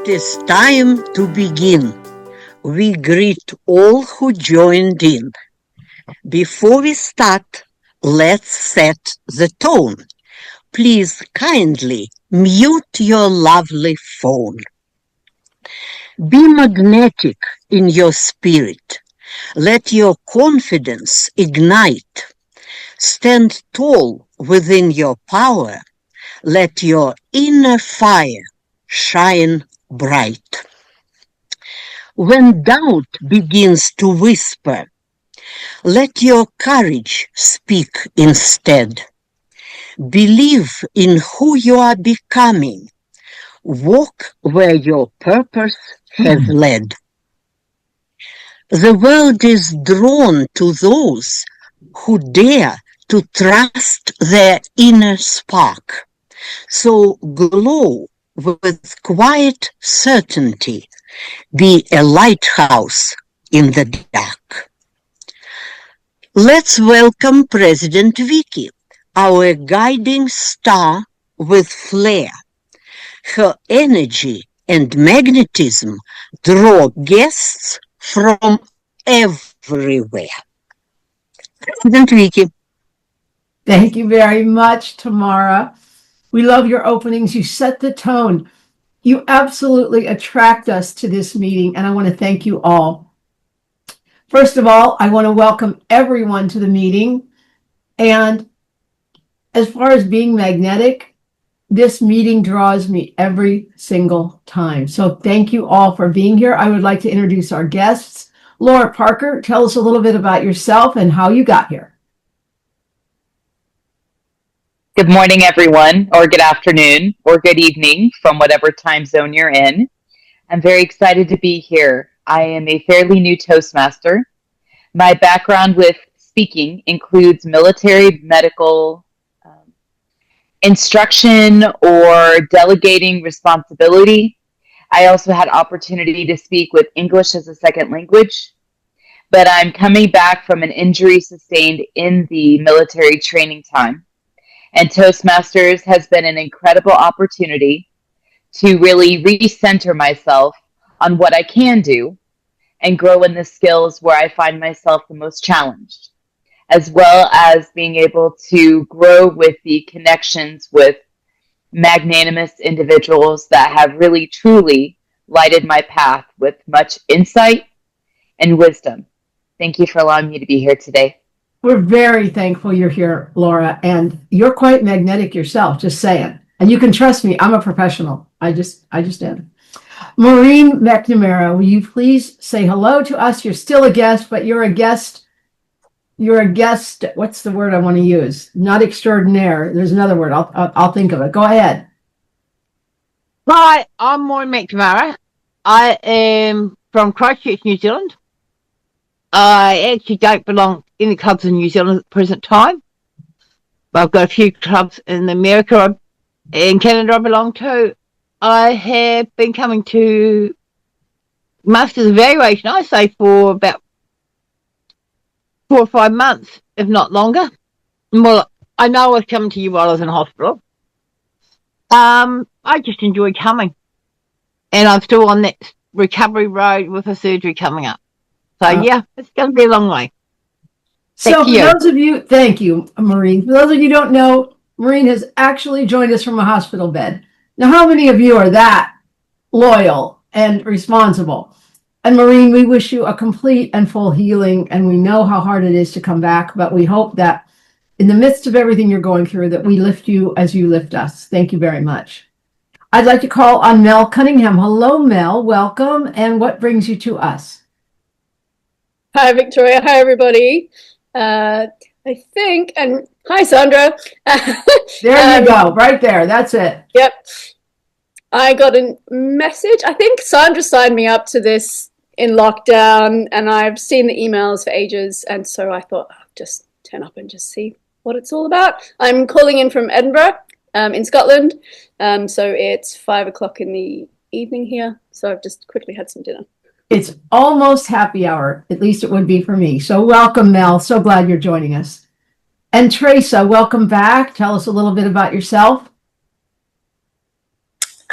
It is time to begin. We greet all who joined in. Before we start, let's set the tone. Please kindly mute your lovely phone. Be magnetic in your spirit. Let your confidence ignite. Stand tall within your power. Let your inner fire shine bright. When doubt begins to whisper, let your courage speak instead. Believe in who you are becoming. Walk where your purpose has led. The world is drawn to those who dare to trust their inner spark. So glow with quiet certainty. Be a lighthouse in the dark. Let's welcome President Vicky, our guiding star with flair. Her energy and magnetism draw guests from everywhere. President Vicky. Thank you very much, Tamara. We love your openings. You set the tone. You absolutely attract us to this meeting, and I want to thank you all. First of all, I want to welcome everyone to the meeting. And as far as being magnetic, this meeting draws me every single time. So thank you all for being here. I would like to introduce our guests. Laura Parker, tell us a little bit about yourself and how you got here. Good morning, everyone, or good afternoon, or good evening from whatever time zone you're in. I'm very excited to be here. I am a fairly new Toastmaster. My background with speaking includes military, medical, instruction, or delegating responsibility. I also had opportunity to speak with English as a second language, but I'm coming back from an injury sustained in the military training time. And Toastmasters has been an incredible opportunity to really recenter myself on what I can do and grow in the skills where I find myself the most challenged, as well as being able to grow with the connections with magnanimous individuals that have really, truly lighted my path with much insight and wisdom. Thank you for allowing me to be here today. We're very thankful you're here, Laura, and you're quite magnetic yourself, just saying. And you can trust me, I'm a professional. I just am. Maureen McNamara, will you please say hello to us? You're still a guest, but you're a guest, what's the word I want to use? Not extraordinaire. There's another word, I'll think of it. Go ahead. Hi, I'm MoE McNamara. I am from Christchurch, New Zealand. I actually don't belong in the clubs in New Zealand at the present time. But I've got a few clubs in America and Canada I belong to. I have been coming to Masters Evaluation, I say, for about 4 or 5 months, if not longer. Well, I know I was coming to you while I was in hospital. I just enjoy coming. And I'm still on that recovery road with a surgery coming up. So, yeah, it's going to be a long way. So, for those of you, thank you, Maureen. For those of you who don't know, Maureen has actually joined us from a hospital bed. Now, how many of you are that loyal and responsible? And Maureen, we wish you a complete and full healing, and we know how hard it is to come back, but we hope that in the midst of everything you're going through, that we lift you as you lift us. Thank you very much. I'd like to call on Mel Cunningham. Hello, Mel. Welcome. And what brings you to us? Hi, Victoria. Hi, everybody. I think, and hi, Sandra. There you go, right there. That's it. Yep. I got a message. I think Sandra signed me up to this in lockdown, and I've seen the emails for ages, and so I thought I'll just turn up and just see what it's all about. I'm calling in from Edinburgh, in Scotland, so it's 5 o'clock in the evening here, so I've just quickly had some dinner. It's almost happy hour, at least it would be for me. So welcome, Mel. So glad you're joining us. And Teresa, welcome back. Tell us a little bit about yourself.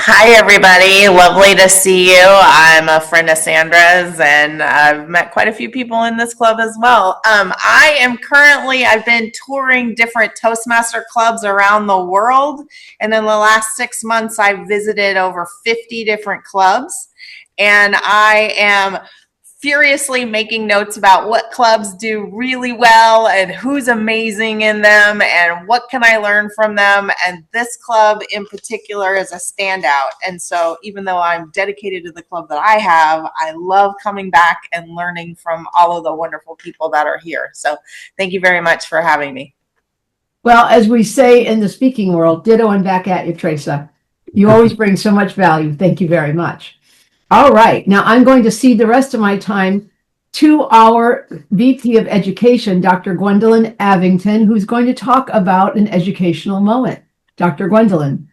Hi, everybody. Lovely to see you. I'm a friend of Sandra's, and I've met quite a few people in this club as well. I've been touring different Toastmaster clubs around the world, and in the last 6 months, I've visited over 50 different clubs, and I am furiously making notes about what clubs do really well and who's amazing in them and what can I learn from them. And this club in particular is a standout. And so even though I'm dedicated to the club that I have, I love coming back and learning from all of the wonderful people that are here. So thank you very much for having me. Well, as we say in the speaking world, ditto and back at you, Teresa. You always bring so much value. Thank you very much. All right. Now I'm going to cede the rest of my time to our VP of Education, Dr. Gwendolyn Avington, who's going to talk about an educational moment. Dr. Gwendolyn.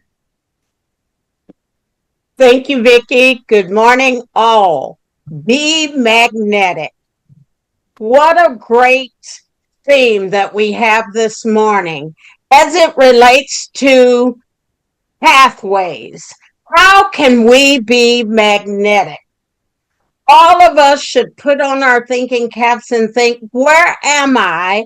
Thank you, Vicki. Good morning, all. Be magnetic. What a great theme that we have this morning as it relates to pathways. How can we be magnetic? All of us should put on our thinking caps and think, where am I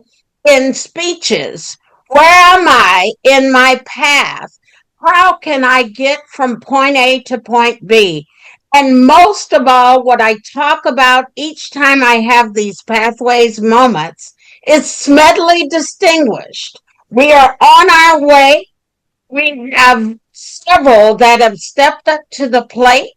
in speeches? Where am I in my path? How can I get from point A to point B? And most of all, what I talk about each time I have these pathways moments is Smedley distinguished. We are on our way. We have several that have stepped up to the plate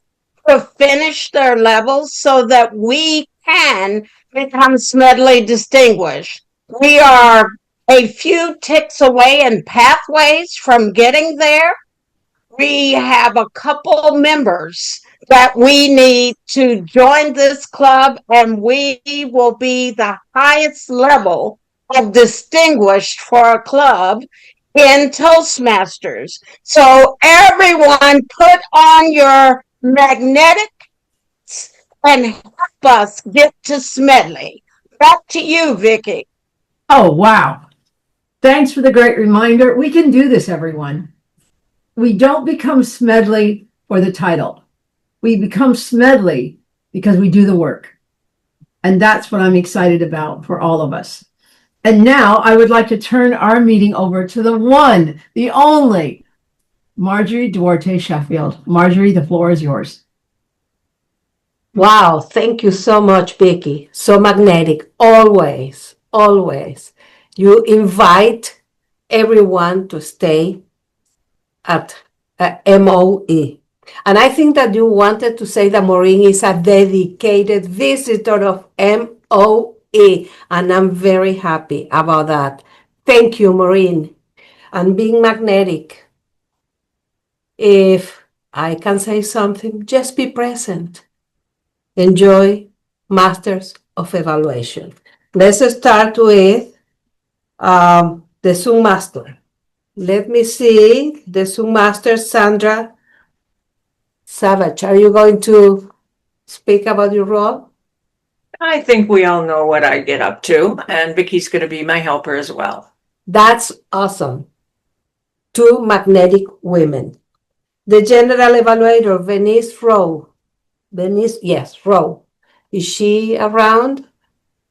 to finish their levels so that we can become Smedley distinguished. We are a few ticks away in pathways from getting there. We have a couple members that we need to join this club, and we will be the highest level of distinguished for a club in Toastmasters. So everyone put on your magnetic and help us get to Smedley. Back to you, Vicki. Oh, wow. Thanks for the great reminder. We can do this, everyone. We don't become Smedley for the title. We become Smedley because we do the work. And that's what I'm excited about for all of us. And now I would like to turn our meeting over to the one, the only, Maryori Duarte-Sheffield. Maryori, the floor is yours. Wow, thank you so much, Vicki. So magnetic, always, always. You invite everyone to stay at MoE. And I think that you wanted to say that Maureen is a dedicated visitor of MoE, and I'm very happy about that. Thank you, Maureen. And being magnetic, if I can say something, just be present. Enjoy Masters of Evaluation. Let's start with the Zoom Master. Let me see the Zoom Master, Sandra Savage. Are you going to speak about your role? I think we all know what I get up to, and Vicki's going to be my helper as well. That's awesome. Two magnetic women. The General Evaluator, Venice Rowe. Rowe. Is she around?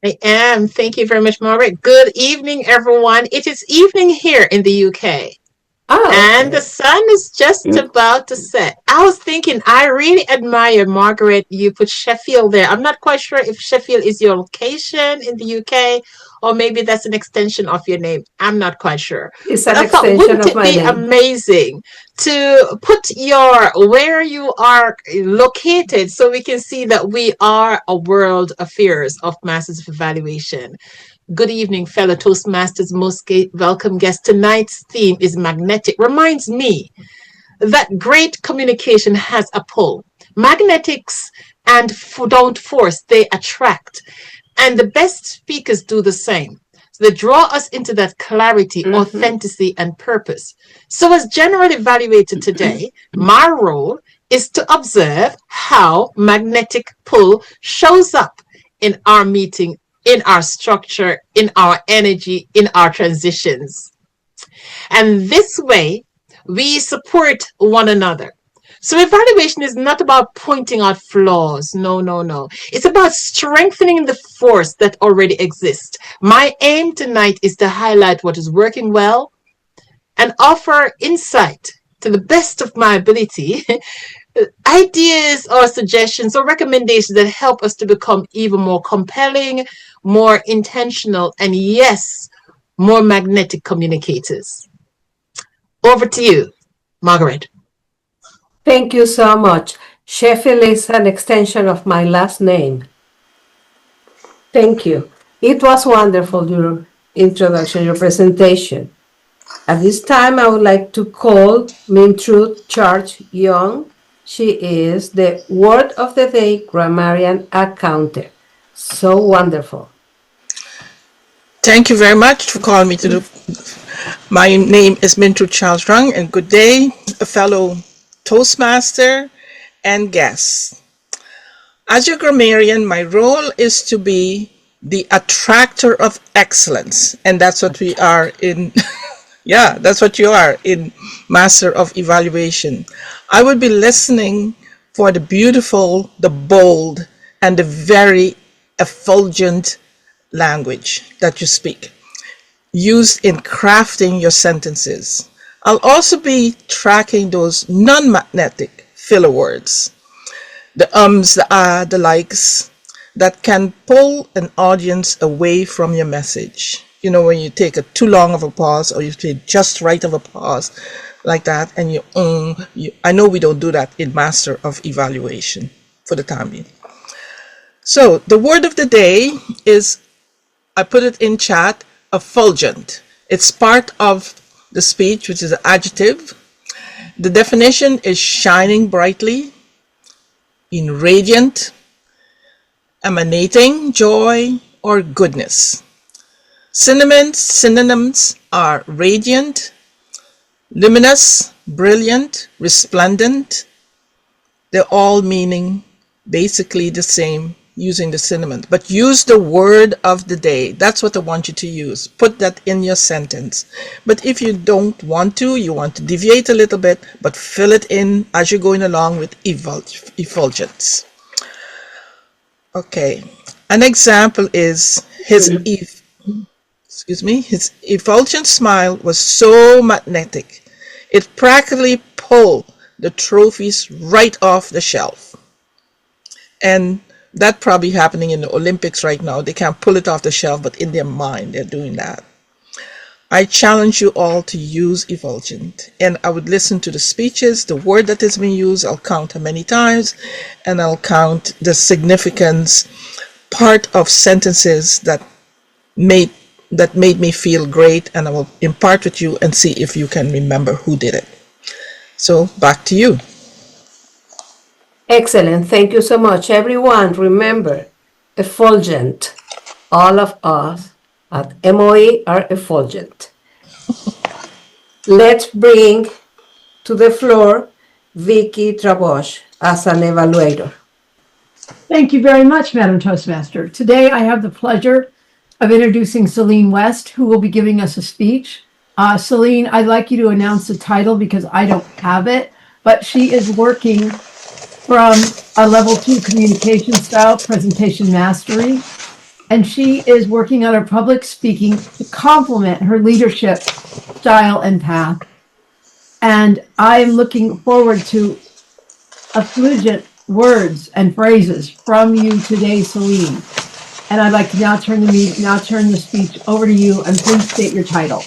I am. Thank you very much, Margaret. Good evening, everyone. It is evening here in the UK. Oh, and the sun is just about to set. I was thinking, I really admire, Margaret, you put Sheffield there. I'm not quite sure if Sheffield is your location in the UK or maybe that's an extension of your name. I'm not quite sure. It's an extension of my name. Wouldn't it be amazing to put where you are located so we can see that we are a world affairs of Masters of Evaluation? Good evening, fellow Toastmasters, most welcome guests. Tonight's theme is magnetic. Reminds me that great communication has a pull. Magnetics and don't force, they attract. And the best speakers do the same. So they draw us into that clarity, authenticity, and purpose. So as generally evaluated today, my role is to observe how magnetic pull shows up in our meeting, in our structure, in our energy, in our transitions. And this way, we support one another. So evaluation is not about pointing out flaws. No, no, no. It's about strengthening the force that already exists. My aim tonight is to highlight what is working well and offer insight to the best of my ability, ideas or suggestions or recommendations that help us to become even more compelling, more intentional, and yes, more magnetic communicators. Over to you, Margaret. Thank you so much. Sheffield is an extension of my last name. Thank you. It was wonderful, your introduction, your presentation. At this time, I would like to call Mintrude Charge Young. She is the Word of the Day grammarian accountant. So wonderful. Thank you very much for calling me to the. My name is Mintrude Charles Young, and good day, a fellow Toastmaster and guests. As your grammarian, my role is to be the attractor of excellence, and that's what we are in. Yeah, that's what you are in Master of Evaluation. I would be listening for the beautiful, the bold, and the very effulgent language that you speak, used in crafting your sentences. I'll also be tracking those non-magnetic filler words, the ums, the likes, that can pull an audience away from your message. You know, when you take a too long of a pause, or you take just right of a pause, like that, and I know we don't do that in Master of Evaluation for the time being. So the word of the day is, I put it in chat, effulgent. It's part of the speech, which is an adjective. The definition is shining brightly, in radiant, emanating joy or goodness. Synonyms are radiant, luminous, brilliant, resplendent. They're all meaning basically the same using the synonym, but use the word of the day. That's what I want you to use. Put that in your sentence. But if you don't want to, you want to deviate a little bit, but fill it in as you're going along with effulgence. Okay, an example is his effulgent smile was so magnetic, it practically pulled the trophies right off the shelf. And that probably happening in the Olympics right now. They can't pull it off the shelf, but in their mind, they're doing that. I challenge you all to use effulgent, and I would listen to the speeches, the word that is being used. I'll count how many times, and I'll count the significance part of sentences that made me feel great, and I will impart with you and see if you can remember who did it. So back to you. Excellent. Thank you so much. Everyone, remember, effulgent. All of us at MoE are effulgent. Let's bring to the floor Vicky Trabosh as an evaluator. Thank you very much, Madam Toastmaster. Today I have the pleasure of introducing Celine West, who will be giving us a speech. Celine, I'd like you to announce the title because I don't have it, but she is working from a level 2 communication style, presentation mastery, and she is working on her public speaking to complement her leadership style and path. And I am looking forward to effulgent words and phrases from you today, Celine. And I'd like to now turn the speech over to you, and please state your title.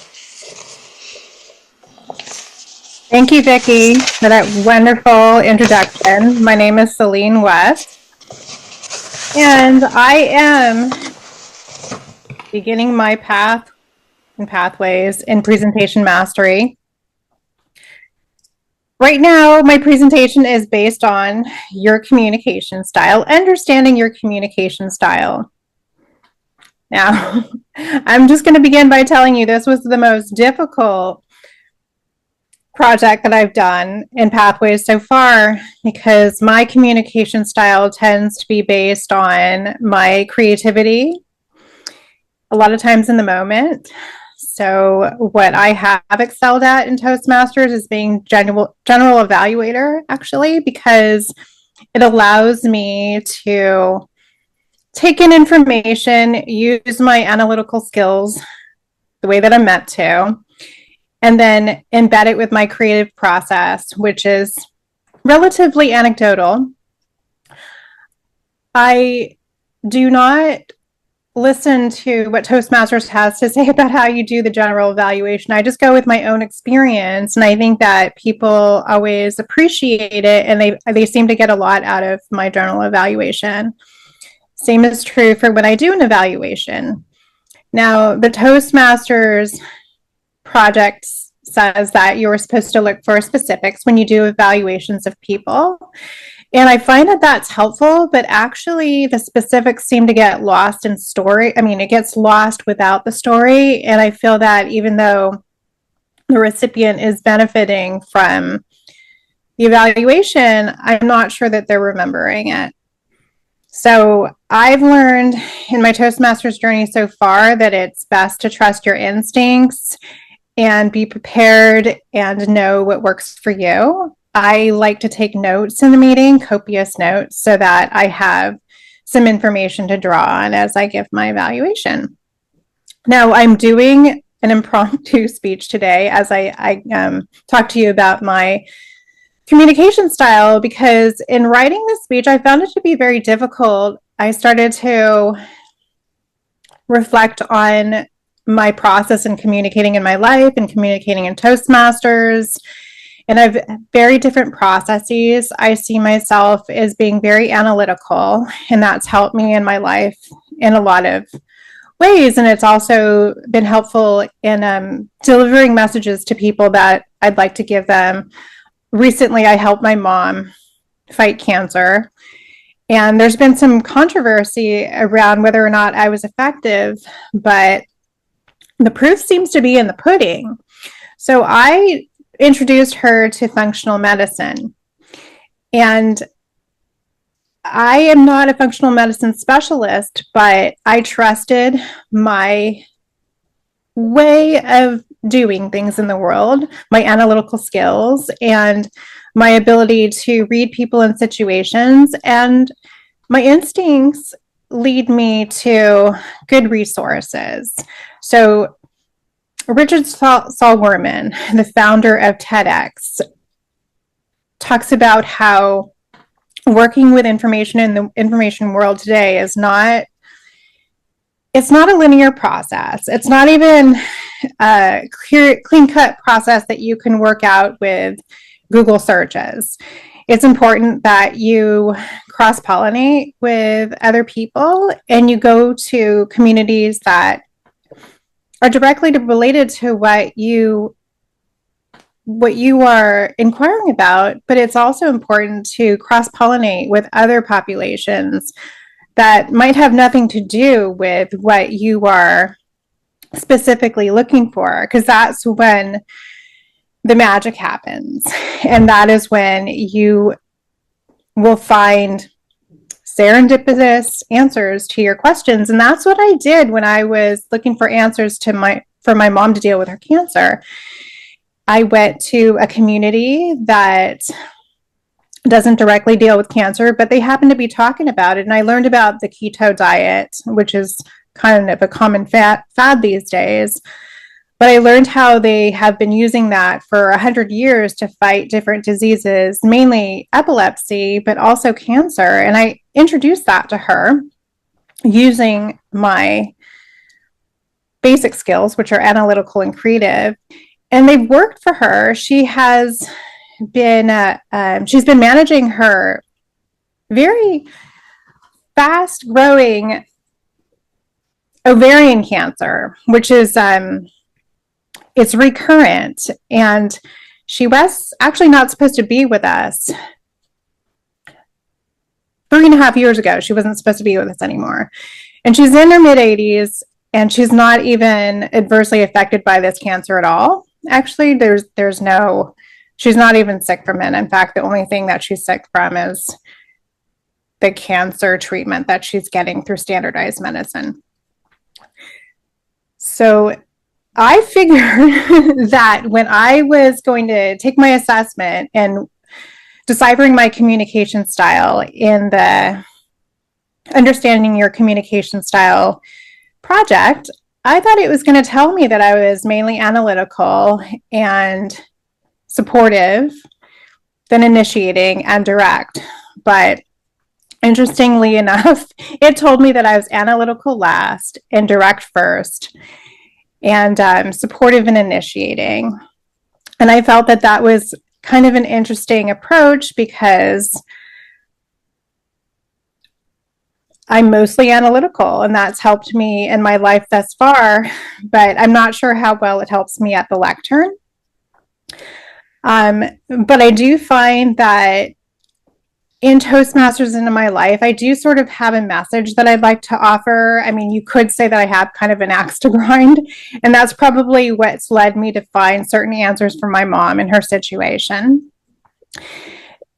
Thank you, Vicki, for that wonderful introduction. My name is Celine West, and I am beginning my path and pathways in presentation mastery. Right now, my presentation is based on your communication style, understanding your communication style. Now, I'm just going to begin by telling you this was the most difficult project that I've done in Pathways so far, because my communication style tends to be based on my creativity, a lot of times in the moment, So what I have excelled at in Toastmasters is being general evaluator, actually, because it allows me to take in information, use my analytical skills the way that I'm meant to, and then embed it with my creative process, which is relatively anecdotal. I do not listen to what Toastmasters has to say about how you do the general evaluation. I just go with my own experience, and I think that people always appreciate it, and they seem to get a lot out of my general evaluation. Same is true for when I do an evaluation. Now, the Toastmasters project says that you're supposed to look for specifics when you do evaluations of people. And I find that that's helpful, but actually the specifics seem to get lost in story. I mean, it gets lost without the story. And I feel that even though the recipient is benefiting from the evaluation, I'm not sure that they're remembering it. So I've learned in my Toastmasters journey so far that it's best to trust your instincts and be prepared and know what works for you. I like to take notes in the meeting, copious notes, so that I have some information to draw on as I give my evaluation. Now, I'm doing an impromptu speech today as I talk to you about my communication style, because in writing this speech, I found it to be very difficult. I started to reflect on my process in communicating in my life and communicating in Toastmasters. And I've very different processes. I see myself as being very analytical, and that's helped me in my life in a lot of ways. And it's also been helpful in delivering messages to people that I'd like to give them. Recently, I helped my mom fight cancer, and there's been some controversy around whether or not I was effective, but the proof seems to be in the pudding. So I introduced her to functional medicine, and I am not a functional medicine specialist, but I trusted my way of doing things in the world, my analytical skills, and my ability to read people and situations. And my instincts lead me to good resources. So Richard Saul Wurman, the founder of TEDx, talks about how working with information in the information world today is not a linear process. It's not even a clean-cut process that you can work out with Google searches. It's important that you cross-pollinate with other people and you go to communities that are directly related to what you are inquiring about, but it's also important to cross-pollinate with other populations that might have nothing to do with what you are specifically looking for, because that's when the magic happens. And that is when you will find serendipitous answers to your questions. And that's what I did when I was looking for answers for my mom to deal with her cancer. I went to a community that doesn't directly deal with cancer, but they happen to be talking about it. And I learned about the keto diet, which is kind of a common fad these days. But I learned how they have been using that for 100 years to fight different diseases, mainly epilepsy, but also cancer. And I introduced that to her using my basic skills, which are analytical and creative. And they've worked for her. She's been managing her very fast growing ovarian cancer, which is it's recurrent, and she was actually not supposed to be with us 3.5 years ago. She wasn't supposed to be with us anymore, and she's in her mid-80s, and she's not even adversely affected by this cancer at all. Actually, she's not even sick from it. In fact, the only thing that she's sick from is the cancer treatment that she's getting through standardized medicine. So I figured that when I was going to take my assessment and deciphering my communication style in the Understanding Your Communication Style project, I thought it was going to tell me that I was mainly analytical and supportive, then initiating and direct. But interestingly enough, it told me that I was analytical last and direct first, and supportive and initiating. And I felt that that was kind of an interesting approach because I'm mostly analytical, and that's helped me in my life thus far, but I'm not sure how well it helps me at the lectern. But I do find that in Toastmasters and in my life, I do sort of have a message that I'd like to offer. I mean, you could say that I have kind of an axe to grind, and that's probably what's led me to find certain answers for my mom in her situation.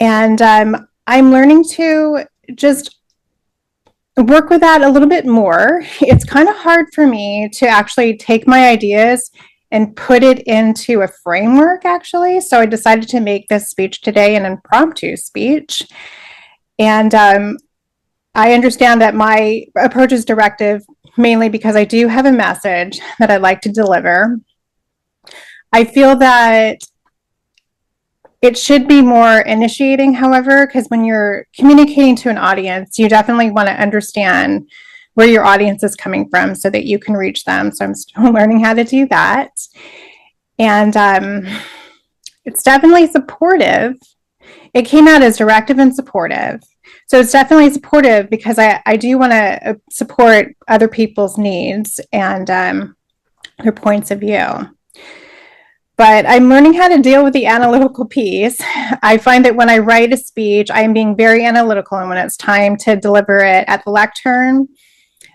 And I'm learning to just work with that a little bit more. It's kind of hard for me to actually take my ideas and put it into a framework, actually. So I decided to make this speech today an impromptu speech. And I understand that my approach is directive mainly because I do have a message that I'd like to deliver. I feel that it should be more initiating, however, because when you're communicating to an audience, you definitely want to understand where your audience is coming from so that you can reach them. So I'm still learning how to do that. And it's definitely supportive. It came out as directive and supportive. So it's definitely supportive because I do want to support other people's needs and their points of view. But I'm learning how to deal with the analytical piece. I find that when I write a speech, I am being very analytical, and when it's time to deliver it at the lectern,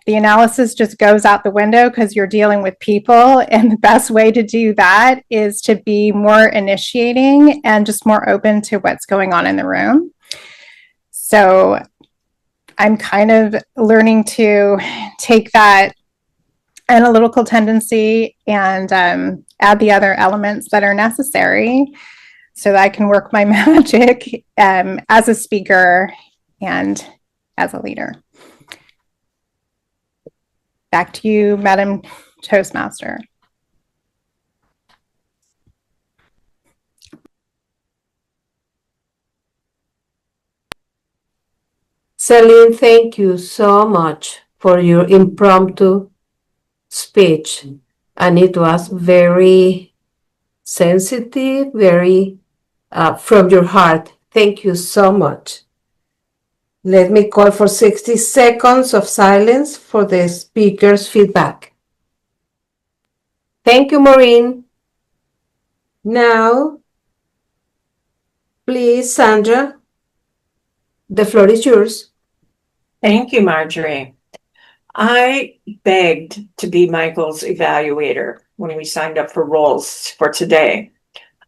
the analysis just goes out the window because you're dealing with people. And the best way to do that is to be more initiating and just more open to what's going on in the room. So I'm kind of learning to take that analytical tendency and add the other elements that are necessary so that I can work my magic as a speaker and as a leader. Back to you, Madam Toastmaster. Celine, thank you so much for your impromptu speech. And it was very sensitive, very from your heart. Thank you so much. Let me call for 60 seconds of silence for the speaker's feedback. Thank you, Maureen. Now, please, Sandra, the floor is yours. Thank you, Marjorie. I begged to be Michael's evaluator when we signed up for roles for today.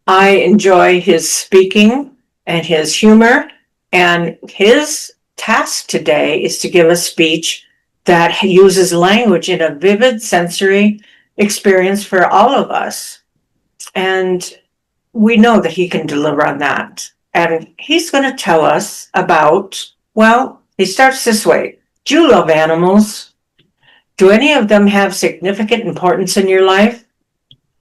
I enjoy his speaking and his humor, and his task today is to give a speech that uses language in a vivid sensory experience for all of us. And we know that he can deliver on that. And he's going to tell us about, well, he starts this way. Do you love animals? Do any of them have significant importance in your life?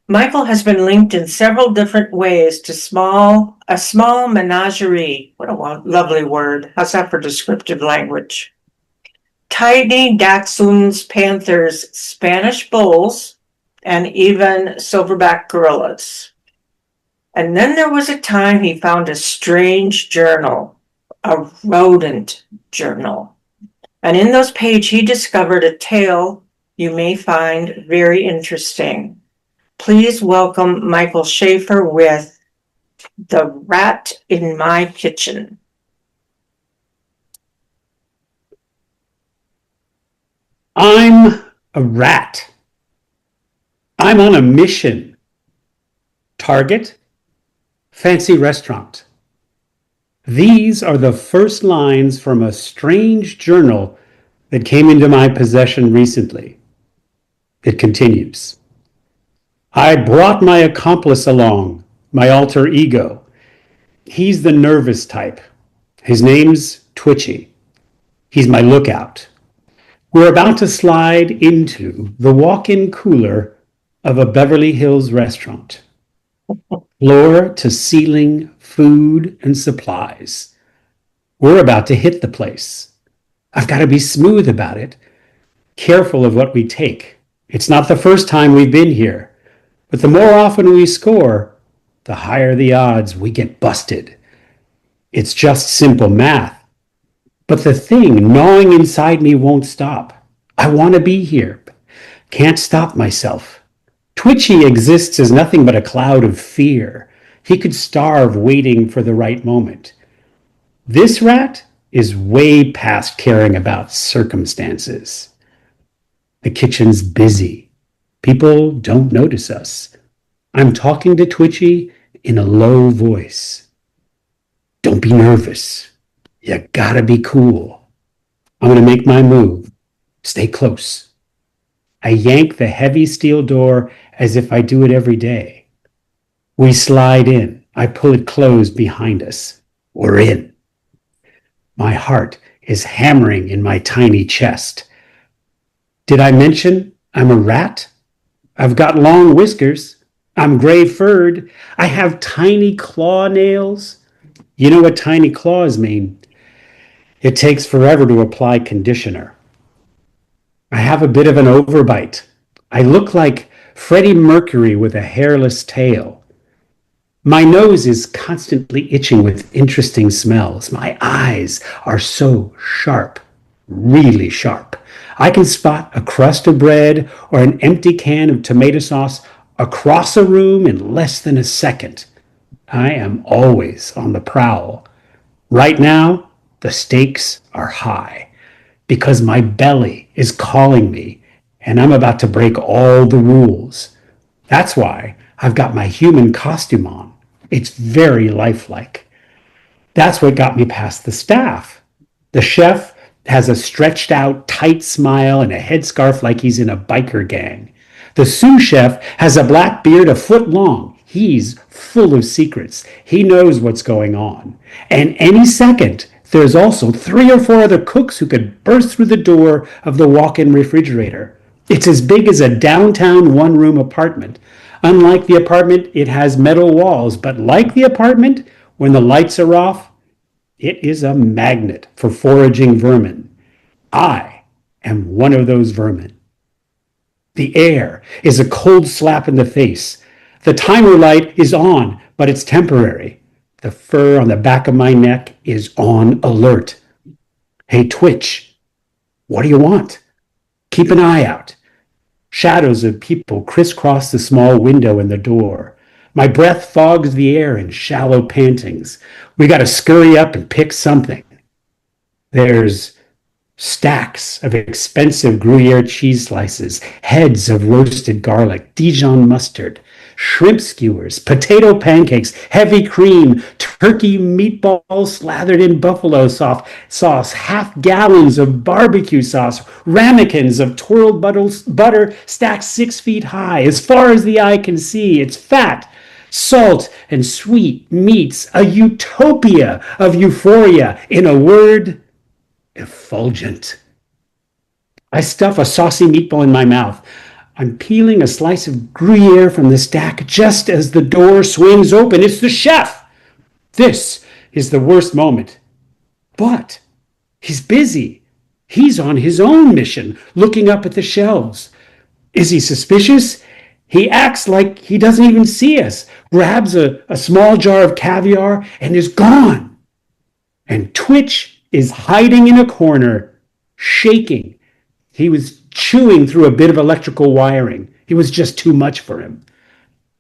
Michael has been linked in several different ways to a small menagerie. What a lovely word. How's that for descriptive language? Tiny dachshunds, panthers, Spanish bulls, and even silverback gorillas. And then there was a time he found a strange journal, a rodent journal. And in those pages, he discovered a tale you may find very interesting. Please welcome Michael Schaefer with The Rat in My Kitchen. I'm a rat. I'm on a mission. Target, fancy restaurant. These are the first lines from a strange journal that came into my possession recently. It continues. I brought my accomplice along, my alter ego. He's the nervous type. His name's Twitchy. He's my lookout. We're about to slide into the walk-in cooler of a Beverly Hills restaurant. Floor to ceiling food and supplies. We're about to hit the place. I've got to be smooth about it, careful of what we take. It's not the first time we've been here, but the more often we score, the higher the odds we get busted. It's just simple math. But the thing gnawing inside me won't stop. I want to be here. Can't stop myself. Twitchy exists as nothing but a cloud of fear. He could starve waiting for the right moment. This rat is way past caring about circumstances. The kitchen's busy. People don't notice us. I'm talking to Twitchy in a low voice. Don't be nervous. You gotta be cool. I'm gonna make my move. Stay close. I yank the heavy steel door as if I do it every day. We slide in. I pull it closed behind us. We're in. My heart is hammering in my tiny chest. Did I mention I'm a rat? I've got long whiskers. I'm gray-furred. I have tiny claw nails. You know what tiny claws mean? It takes forever to apply conditioner. I have a bit of an overbite. I look like Freddie Mercury with a hairless tail. My nose is constantly itching with interesting smells. My eyes are so sharp, really sharp. I can spot a crust of bread or an empty can of tomato sauce across a room in less than a second. I am always on the prowl. Right now, the stakes are high because my belly is calling me and I'm about to break all the rules. That's why I've got my human costume on. It's very lifelike. That's what got me past the staff. The chef has a stretched out, tight smile and a headscarf like he's in a biker gang. The sous chef has a black beard a foot long. He's full of secrets. He knows what's going on. And any second, there's also 3 or 4 other cooks who could burst through the door of the walk-in refrigerator. It's as big as a downtown one-room apartment. Unlike the apartment, it has metal walls, but like the apartment, when the lights are off, it is a magnet for foraging vermin. I am one of those vermin. The air is a cold slap in the face. The timer light is on, but it's temporary. The fur on the back of my neck is on alert. Hey, Twitch, what do you want? Keep an eye out. Shadows of people crisscross the small window in the door. My breath fogs the air in shallow pantings. We got to scurry up and pick something. There's stacks of expensive Gruyere cheese slices, heads of roasted garlic, Dijon mustard, shrimp skewers, potato pancakes, heavy cream, turkey meatballs slathered in buffalo sauce, half gallons of barbecue sauce, ramekins of twirled butter stacked 6 feet high. As far as the eye can see, it's fat, salt, and sweet meats, a utopia of euphoria. In a word, effulgent. I stuff a saucy meatball in my mouth. I'm peeling a slice of Gruyere from the stack just as the door swings open. It's the chef. This is the worst moment. But he's busy. He's on his own mission, looking up at the shelves. Is he suspicious? He acts like he doesn't even see us, grabs a small jar of caviar, and is gone. And Twitch is hiding in a corner, shaking. He was chewing through a bit of electrical wiring. It was just too much for him.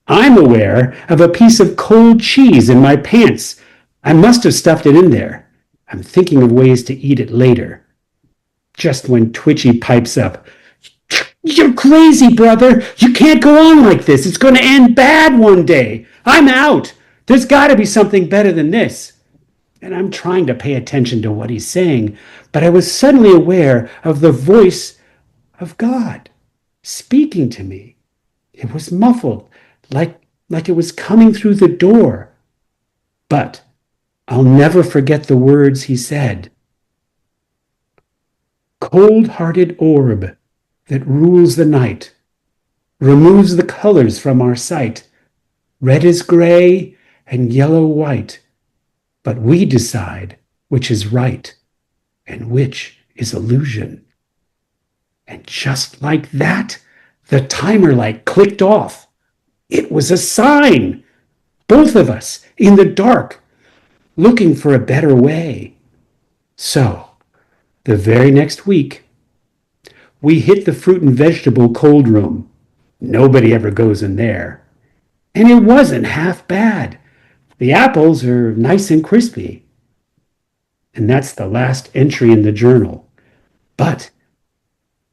I'm aware of a piece of cold cheese in my pants. I must have stuffed it in there. I'm thinking of ways to eat it later. Just when Twitchy pipes up, "You're crazy, brother. You can't go on like this. It's going to end bad one day. I'm out. There's got to be something better than this." And I'm trying to pay attention to what he's saying, but I was suddenly aware of the voice of God speaking to me. It was muffled, like it was coming through the door. But I'll never forget the words he said. Cold-hearted orb that rules the night, removes the colors from our sight. Red is gray and yellow white, but we decide which is right and which is illusion. And just like that, the timer light clicked off. It was a sign. Both of us in the dark, looking for a better way. So, the very next week, we hit the fruit and vegetable cold room. Nobody ever goes in there. And it wasn't half bad. The apples are nice and crispy. And that's the last entry in the journal. But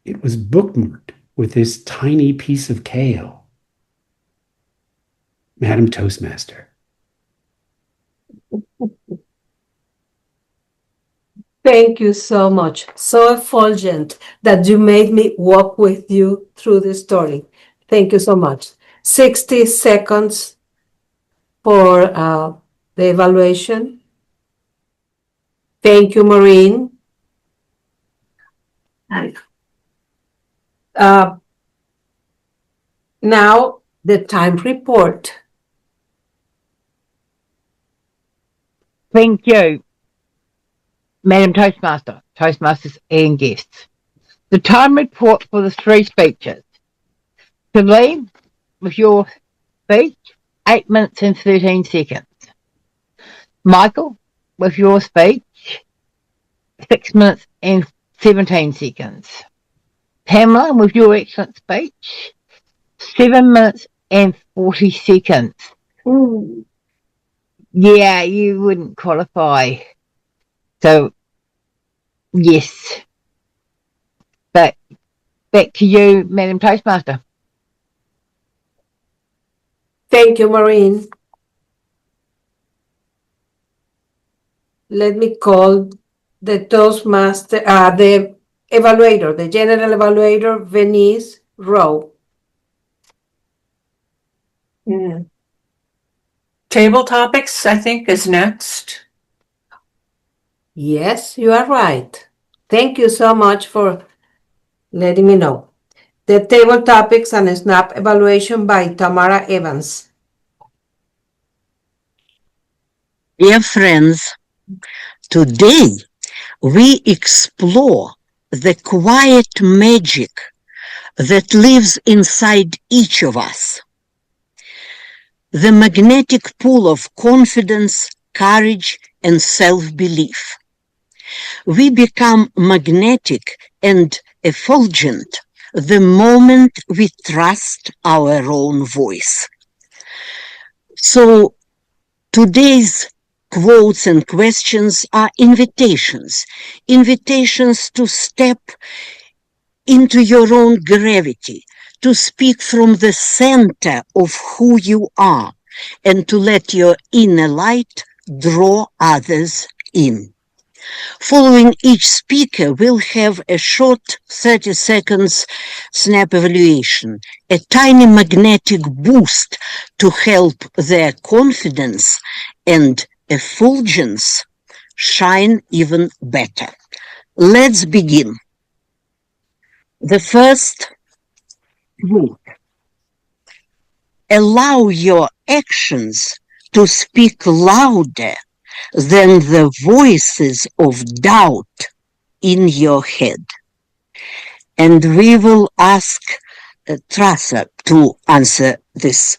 it was bookmarked with this tiny piece of kale. Madam Toastmaster. Thank you so much. So effulgent that you made me walk with you through the story. Thank you so much. 60 seconds for the evaluation. Thank you, Maureen. Now, the time report. Thank you, Madam Toastmaster, Toastmasters and guests. The time report for the 3 speeches. Celine, with your speech, 8 minutes and 13 seconds. Michael, with your speech, 6 minutes and 17 seconds. Pamela, with your excellent speech, 7 minutes and 40 seconds. Ooh. Yeah, you wouldn't qualify. So, yes. But back to you, Madam Toastmaster. Thank you, Maureen. Let me call the Toastmaster, the evaluator, the general evaluator, Venice Rowe. Table topics, I think, is next. Yes, you are right. Thank you so much for letting me know. The table topics and snap evaluation by Tamara Evans. Dear friends, today we explore the quiet magic that lives inside each of us. The magnetic pull of confidence, courage, and self-belief. We become magnetic and effulgent the moment we trust our own voice. So today's quotes and questions are invitations to step into your own gravity, to speak from the center of who you are, and to let your inner light draw others in. Following each speaker, we'll have a short 30 seconds snap evaluation, a tiny magnetic boost to help their confidence and effulgence shine even better. Let's begin. The first quote. Allow your actions to speak louder than the voices of doubt in your head. And we will ask Trasa to answer this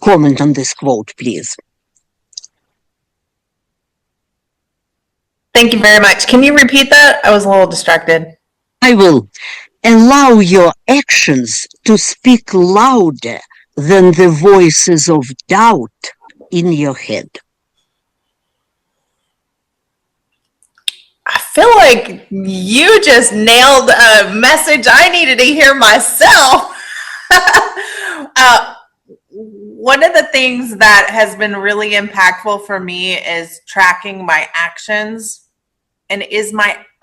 comment on this quote, please. Thank you very much. Can you repeat that? I was a little distracted. I will. Allow your actions to speak louder than the voices of doubt in your head. I feel like you just nailed a message I needed to hear myself. One of the things that has been really impactful for me is tracking my actions. And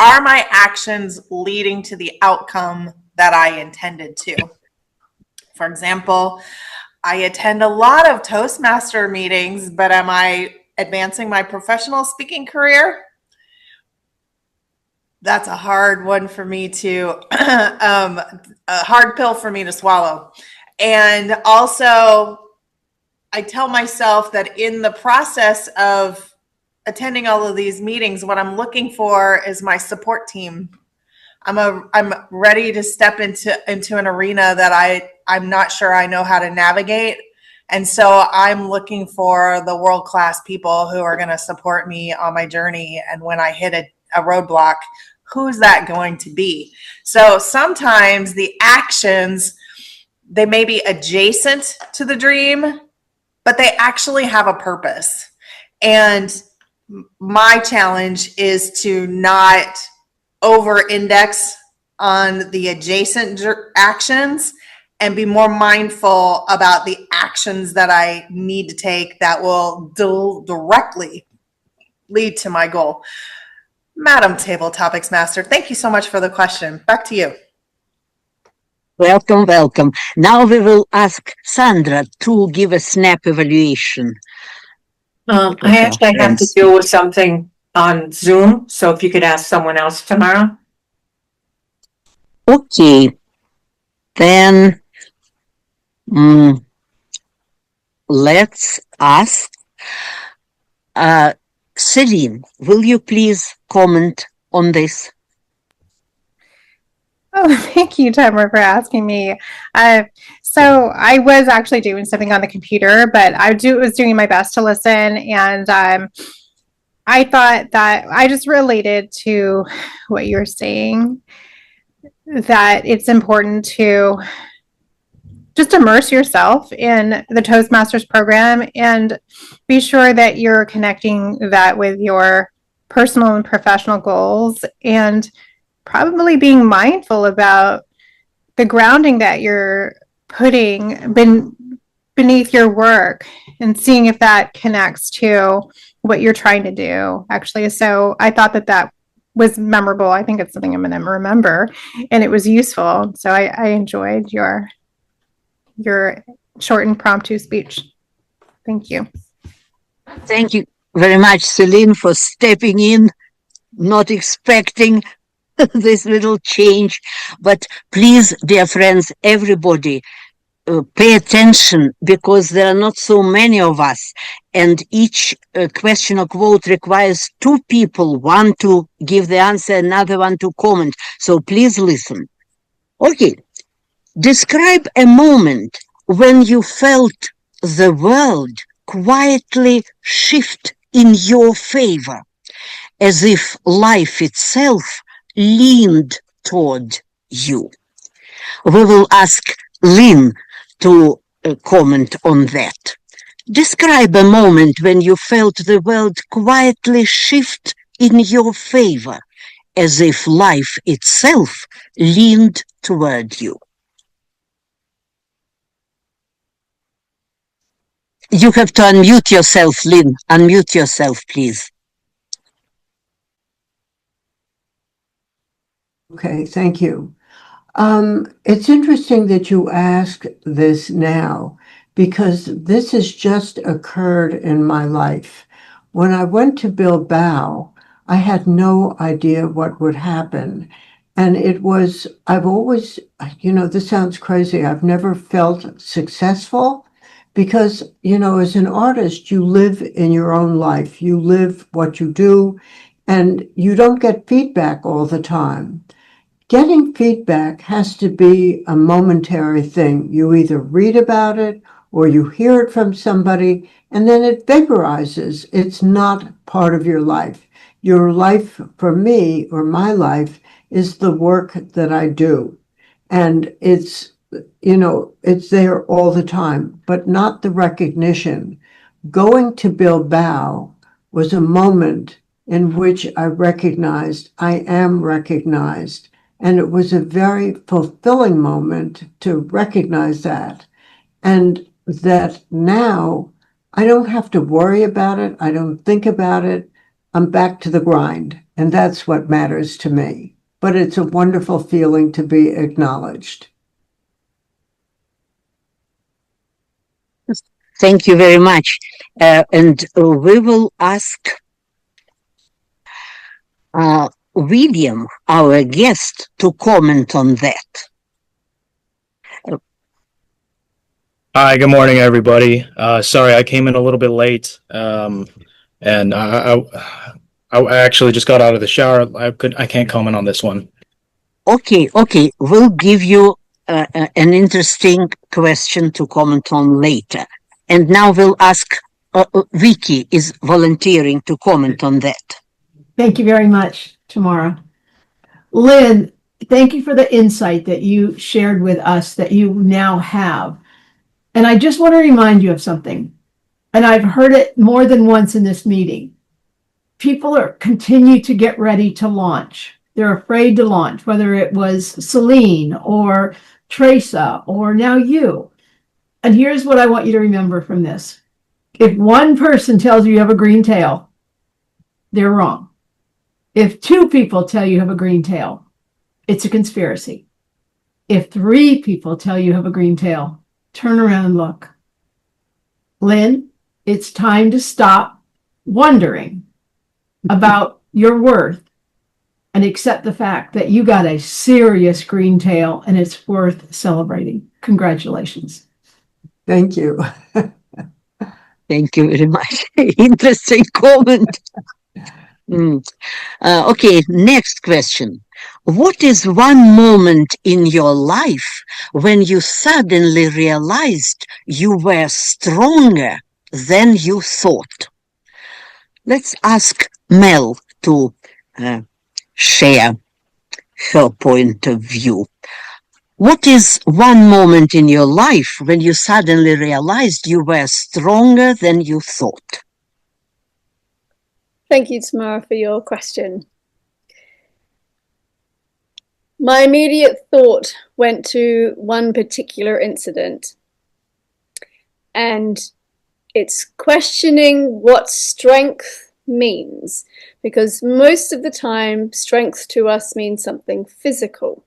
are my actions leading to the outcome that I intended to? For example, I attend a lot of Toastmaster meetings, but am I advancing my professional speaking career? That's a hard one for me to, a hard pill for me to swallow. And also, I tell myself that in the process of attending all of these meetings, what I'm looking for is my support team. I'm ready to step into an arena that I'm not sure I know how to navigate. And so I'm looking for the world-class people who are going to support me on my journey. And when I hit a roadblock, who's that going to be? So sometimes the actions, they may be adjacent to the dream, but they actually have a purpose. And my challenge is to not over-index on the adjacent actions and be more mindful about the actions that I need to take that will directly lead to my goal. Madam Table Topics Master, thank you so much for the question. Back to you. Welcome, welcome. Now we will ask Sandra to give a snap evaluation. I actually have to deal with something on Zoom, so if you could ask someone else tomorrow. Okay, then let's ask Celine, will you please comment on this? Oh, thank you, Tamara, for asking me. So I was actually doing something on the computer, but was doing my best to listen, and I thought that I just related to what you're saying, that it's important to just immerse yourself in the Toastmasters program and be sure that you're connecting that with your personal and professional goals, and probably being mindful about the grounding that you're putting beneath your work and seeing if that connects to what you're trying to do, actually. So I thought that was memorable. I think it's something I'm going to remember, and it was useful. So I enjoyed your short impromptu speech. Thank you. Thank you very much, Celine, for stepping in, not expecting this little change. But please, dear friends, everybody, pay attention, because there are not so many of us, and each question or quote requires two people, one to give the answer, another one to comment. So please listen. Okay, describe a moment when you felt the world quietly shift in your favor, as if life itself leaned toward you. We will ask Lynn to comment on that. Describe a moment when you felt the world quietly shift in your favor, as if life itself leaned toward you. You have to unmute yourself, Lynn. Unmute yourself, please. Okay, thank you. It's interesting that you ask this now, because this has just occurred in my life. When I went to Bilbao, I had no idea what would happen. And I've always, this sounds crazy, I've never felt successful, because, as an artist, you live in your own life. You live what you do, and you don't get feedback all the time. Getting feedback has to be a momentary thing. You either read about it or you hear it from somebody, and then it vaporizes. It's not part of your life. Your life, for me, or my life, is the work that I do. And it's there all the time, but not the recognition. Going to Bilbao was a moment in which I recognized I am recognized. And it was a very fulfilling moment to recognize that. And that now I don't have to worry about it. I don't think about it. I'm back to the grind. And that's what matters to me. But it's a wonderful feeling to be acknowledged. Thank you very much. And we will ask William, our guest, to comment on that. Hi, good morning, everybody. Sorry, I came in a little bit late, and I actually just got out of the shower. I can't comment on this one. Okay, we'll give you an interesting question to comment on later. And now we'll ask Vicky is volunteering to comment on that. Thank you very much, Tamara. Lynn, thank you for the insight that you shared with us that you now have. And I just want to remind you of something, and I've heard it more than once in this meeting. People continue to get ready to launch. They're afraid to launch, whether it was Celine or Teresa or now you. And here's what I want you to remember from this. If one person tells you you have a green tail, they're wrong. If two people tell you have a green tail, it's a conspiracy. If three people tell you have a green tail, turn around and look. Lynn, it's time to stop wondering about your worth and accept the fact that you got a serious green tail and it's worth celebrating. Congratulations. Thank you. Thank you very much. Interesting comment. Okay, next question. What is one moment in your life when you suddenly realized you were stronger than you thought? Let's ask Mel to share her point of view. What is one moment in your life when you suddenly realized you were stronger than you thought? Thank you, Tamara, for your question. My immediate thought went to one particular incident, and it's questioning what strength means, because most of the time strength to us means something physical.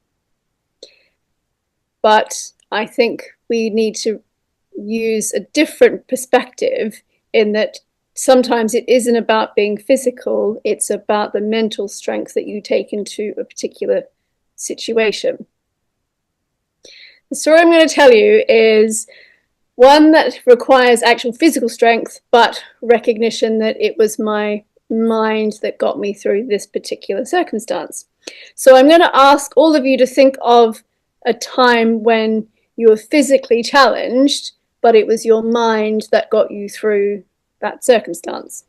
But I think we need to use a different perspective in that sometimes it isn't about being physical, it's about the mental strength that you take into a particular situation. The story I'm going to tell you is one that requires actual physical strength, but recognition that it was my mind that got me through this particular circumstance. So I'm going to ask all of you to think of a time when you were physically challenged, but it was your mind that got you through that circumstance.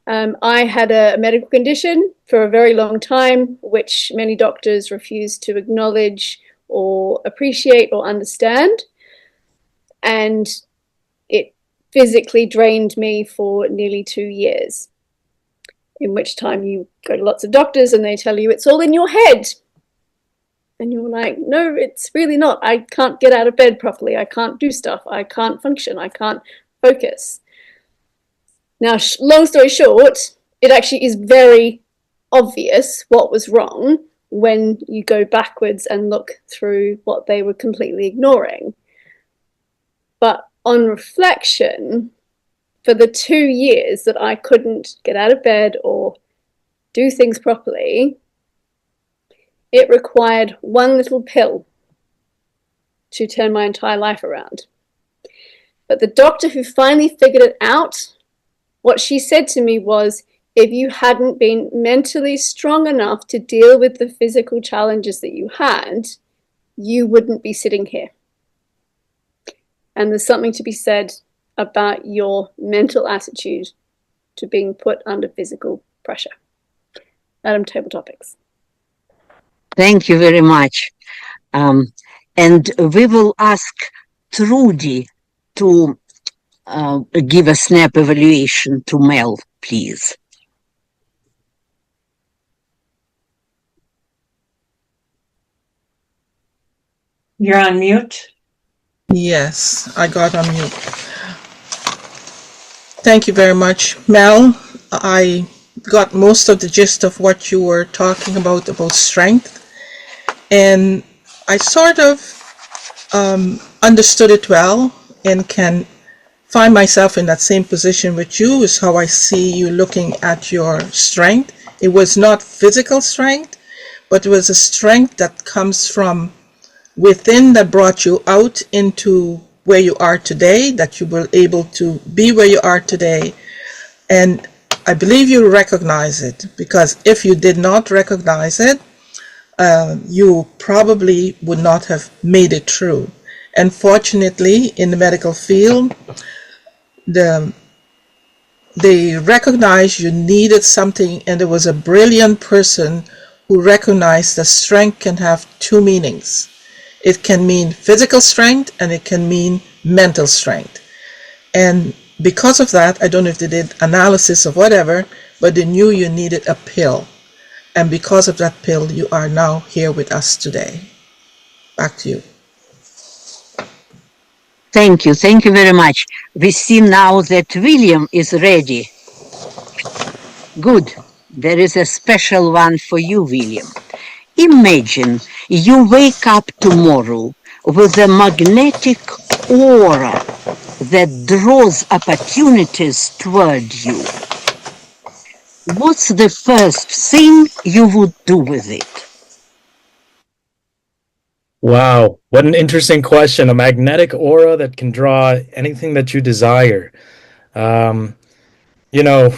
I had a medical condition for a very long time, which many doctors refused to acknowledge or appreciate or understand. And it physically drained me for nearly 2 years, in which time you go to lots of doctors and they tell you it's all in your head. And you're like, no, it's really not. I can't get out of bed properly. I can't do stuff. I can't function. I can't focus. Now, long story short, it actually is very obvious what was wrong when you go backwards and look through what they were completely ignoring. But on reflection, for the 2 years that I couldn't get out of bed or do things properly, it required one little pill to turn my entire life around. But the doctor who finally figured it out, what she said to me was, if you hadn't been mentally strong enough to deal with the physical challenges that you had, you wouldn't be sitting here. And there's something to be said about your mental attitude to being put under physical pressure. Madam Table Topics. Thank you very much. And we will ask Trudy to give a snap evaluation to Mel, please. You're on mute. Yes, I got on mute. Thank you very much, Mel. I got most of the gist of what you were talking about strength. And I sort of understood it well. and can find myself in that same position with you, is how I see you looking at your strength. It was not physical strength, but it was a strength that comes from within that brought you out into where you are today, that you were able to be where you are today. And I believe you recognize it, because if you did not recognize it, you probably would not have made it through. And fortunately, in the medical field, they recognized you needed something, and there was a brilliant person who recognized that strength can have two meanings. It can mean physical strength and it can mean mental strength. And because of that, I don't know if they did analysis or whatever, but they knew you needed a pill. And because of that pill, you are now here with us today. Back to you. Thank you. Thank you very much. We see now that William is ready. Good. There is a special one for you, William. Imagine you wake up tomorrow with a magnetic aura that draws opportunities toward you. What's the first thing you would do with it? Wow, what an interesting question. A magnetic aura that can draw anything that you desire. You know,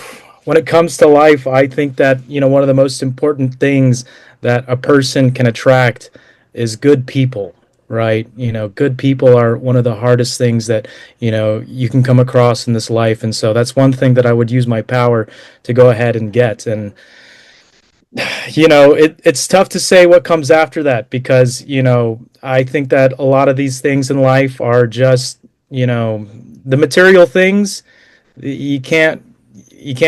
when it comes to life, I think that, one of the most important things that a person can attract is good people, right? Good people are one of the hardest things that, you can come across in this life. And so that's one thing that I would use my power to go ahead and get. And it's tough to say what comes after that, because I think that a lot of these things in life are just the material things. You can't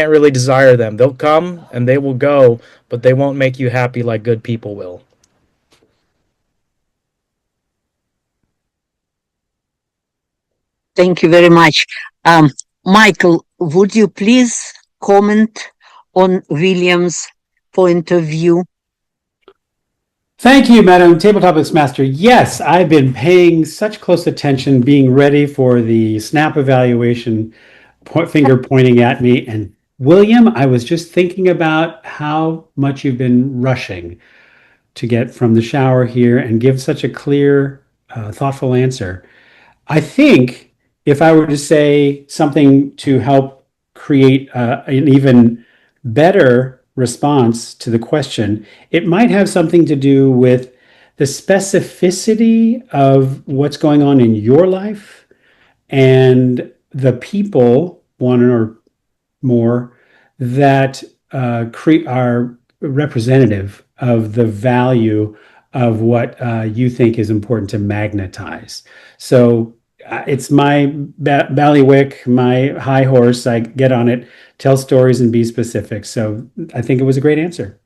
really desire them. They'll come and they will go, but they won't make you happy like good people will. Thank you very much. Michael, would you please comment on William's point of view? Thank you, Madam Tabletop Master. Yes, I've been paying such close attention, being ready for the snap evaluation, finger pointing at me. And William, I was just thinking about how much you've been rushing to get from the shower here and give such a clear, thoughtful answer. I think if I were to say something to help create an even better response to the question, it might have something to do with the specificity of what's going on in your life and the people, one or more, that are representative of the value of what you think is important to magnetize. So it's my ballywick, my high horse. I get on it, tell stories, and be specific. So I think it was a great answer.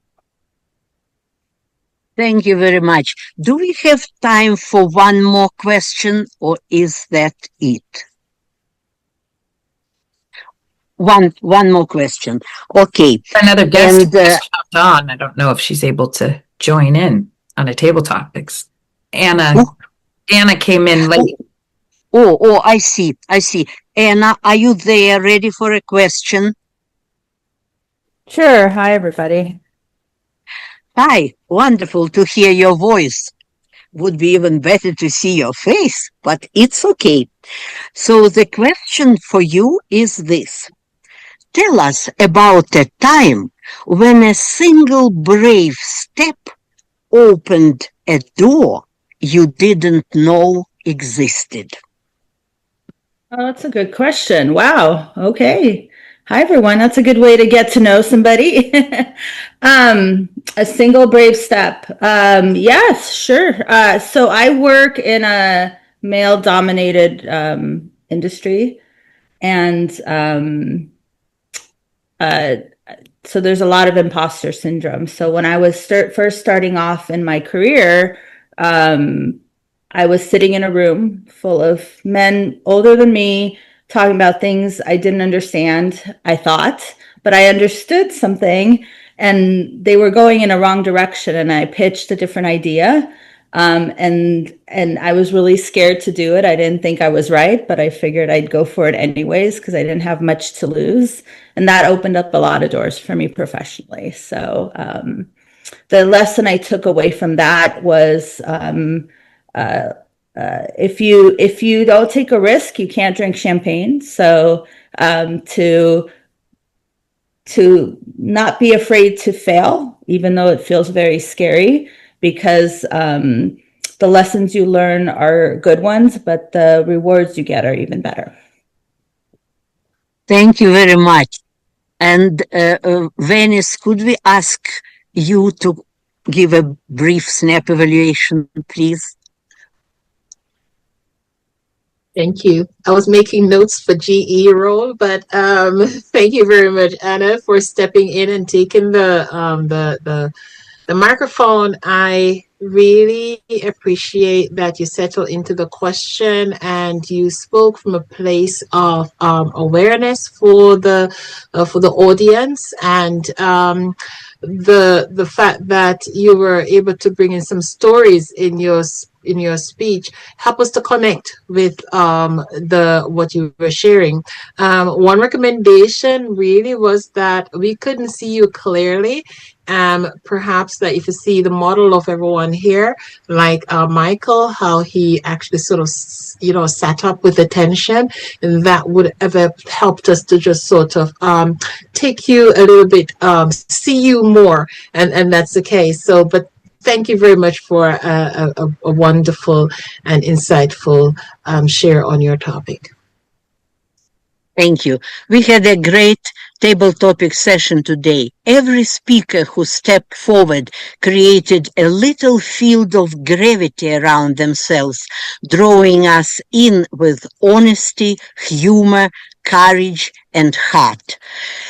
Thank you very much. Do we have time for one more question, or is that it? One more question. Okay. Another guest just jumped on. I don't know if she's able to join in on a table topics. Anna came in late. Oh, I see. Anna, are you there, ready for a question? Sure. Hi, everybody. Hi, wonderful to hear your voice. Would be even better to see your face, but it's okay. So the question for you is this. Tell us about a time when a single brave step opened a door you didn't know existed. Oh, that's a good question. Wow. Okay. Hi, everyone. That's a good way to get to know somebody. A single brave step. Yes, sure. So I work in a male-dominated industry, and so there's a lot of imposter syndrome. So when I was first starting off in my career, I was sitting in a room full of men older than me, talking about things I didn't understand, I thought, but I understood something, and they were going in a wrong direction, and I pitched a different idea. And I was really scared to do it. I didn't think I was right, but I figured I'd go for it anyways because I didn't have much to lose. And that opened up a lot of doors for me professionally. So the lesson I took away from that was if you don't take a risk, you can't drink champagne. So to not be afraid to fail, even though it feels very scary, because the lessons you learn are good ones, but the rewards you get are even better. Thank you very much. And Venice, could we ask you to give a brief snap evaluation, please? Thank you. I was making notes for GE role, but thank you very much, Anna, for stepping in and taking the microphone. I really appreciate that you settled into the question and you spoke from a place of awareness for the audience, and the fact that you were able to bring in some stories in your speech help us to connect with what you were sharing. One recommendation really was that we couldn't see you clearly. Perhaps that if you see the model of everyone here, like Michael, how he actually sort of sat up with attention, and that would have helped us to just sort of take you a little bit, see you more, and that's the case. So, but thank you very much for a wonderful and insightful share on your topic. Thank you. We had a great table topic session today. Every speaker who stepped forward created a little field of gravity around themselves, drawing us in with honesty, humor, courage, and heart.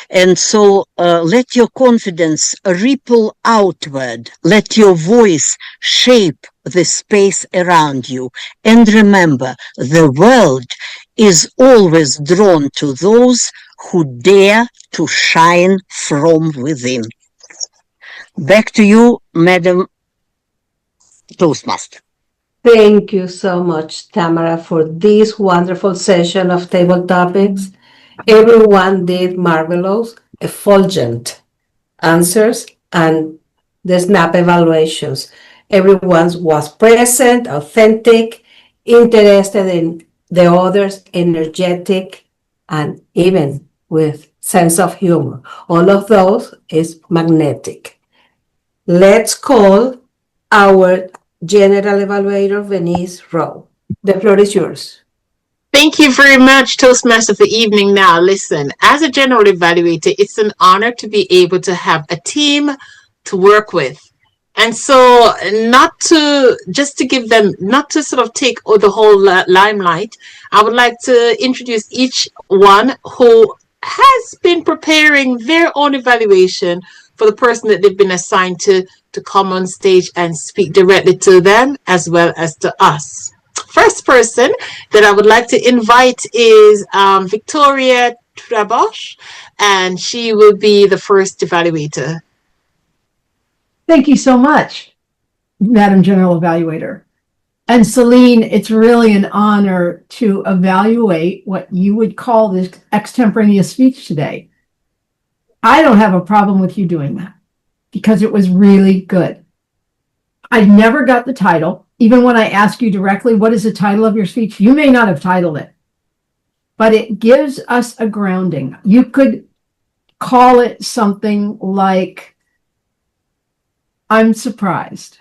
And so let your confidence ripple outward. Let your voice shape the space around you. And remember, the world is always drawn to those who dare to shine from within. Back to you, Madam Toastmaster. Thank you so much, Tamara, for this wonderful session of table topics. Everyone did marvelous, effulgent answers and the snap evaluations. Everyone was present, authentic, interested in the others, energetic, and even with sense of humor. All of those is magnetic. Let's call our general evaluator, Venice Rowe. The floor is yours. Thank you very much, Toastmaster, for evening. Now, listen, as a general evaluator, it's an honor to be able to have a team to work with. And so not to sort of take the whole limelight, I would like to introduce each one who has been preparing their own evaluation for the person that they've been assigned to come on stage and speak directly to them as well as to us. First person that I would like to invite is Victoria Trabosh, and she will be the first evaluator. Thank you so much, Madam General Evaluator. And Celine, it's really an honor to evaluate what you would call this extemporaneous speech today. I don't have a problem with you doing that because it was really good. I never got the title. Even when I ask you directly, what is the title of your speech? You may not have titled it, but it gives us a grounding. You could call it something like, I'm surprised,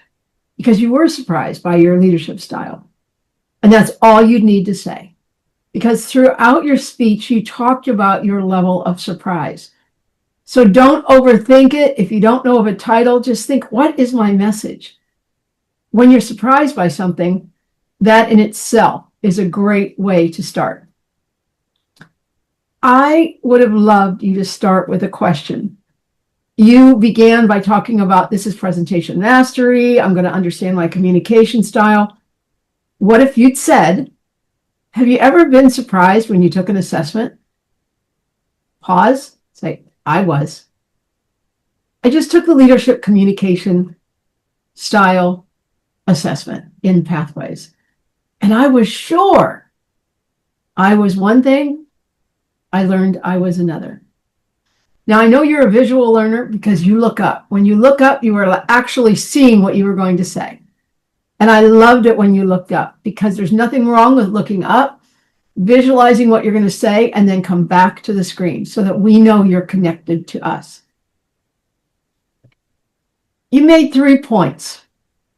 because you were surprised by your leadership style. And that's all you'd need to say. Because throughout your speech, you talked about your level of surprise. So don't overthink it. If you don't know of a title, just think, what is my message? When you're surprised by something, that in itself is a great way to start. I would have loved you to start with a question. You began by talking about this is presentation mastery. I'm going to understand my communication style. What if you'd said, have you ever been surprised when you took an assessment? Pause. Say, I was. I just took the leadership communication style assessment in Pathways. And I was sure I was one thing. I learned I was another. Now, I know you're a visual learner because you look up. When you look up, you are actually seeing what you were going to say. And I loved it when you looked up, because there's nothing wrong with looking up, visualizing what you're going to say, and then come back to the screen so that we know you're connected to us. You made 3 points.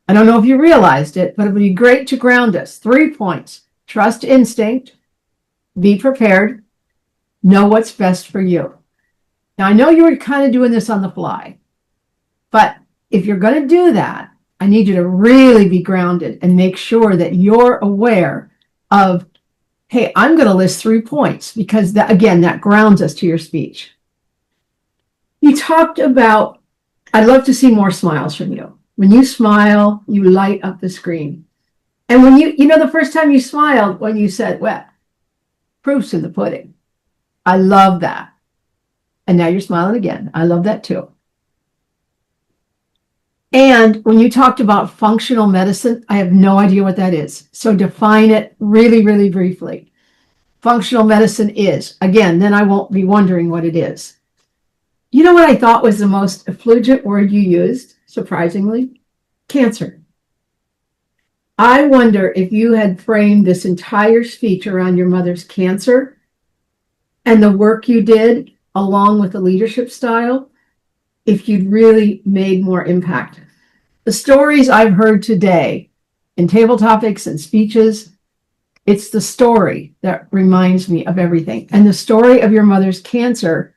I don't know if you realized it, but it would be great to ground us. 3 points. Trust instinct. Be prepared. Know what's best for you. Now, I know you were kind of doing this on the fly, but if you're going to do that, I need you to really be grounded and make sure that you're aware of, hey, I'm going to list 3 points, because that, again, that grounds us to your speech. You talked about, I'd love to see more smiles from you. When you smile, you light up the screen. And when you know, the first time you smiled, when you said, well, proof's in the pudding. I love that. And now you're smiling again. I love that too. And when you talked about functional medicine, I have no idea what that is. So define it really, really briefly. Functional medicine is, again, then I won't be wondering what it is. You know what I thought was the most effulgent word you used, surprisingly? Cancer. I wonder if you had framed this entire speech around your mother's cancer and the work you did along with the leadership style, if you'd really made more impact. The stories I've heard today in table topics and speeches, it's the story that reminds me of everything. And the story of your mother's cancer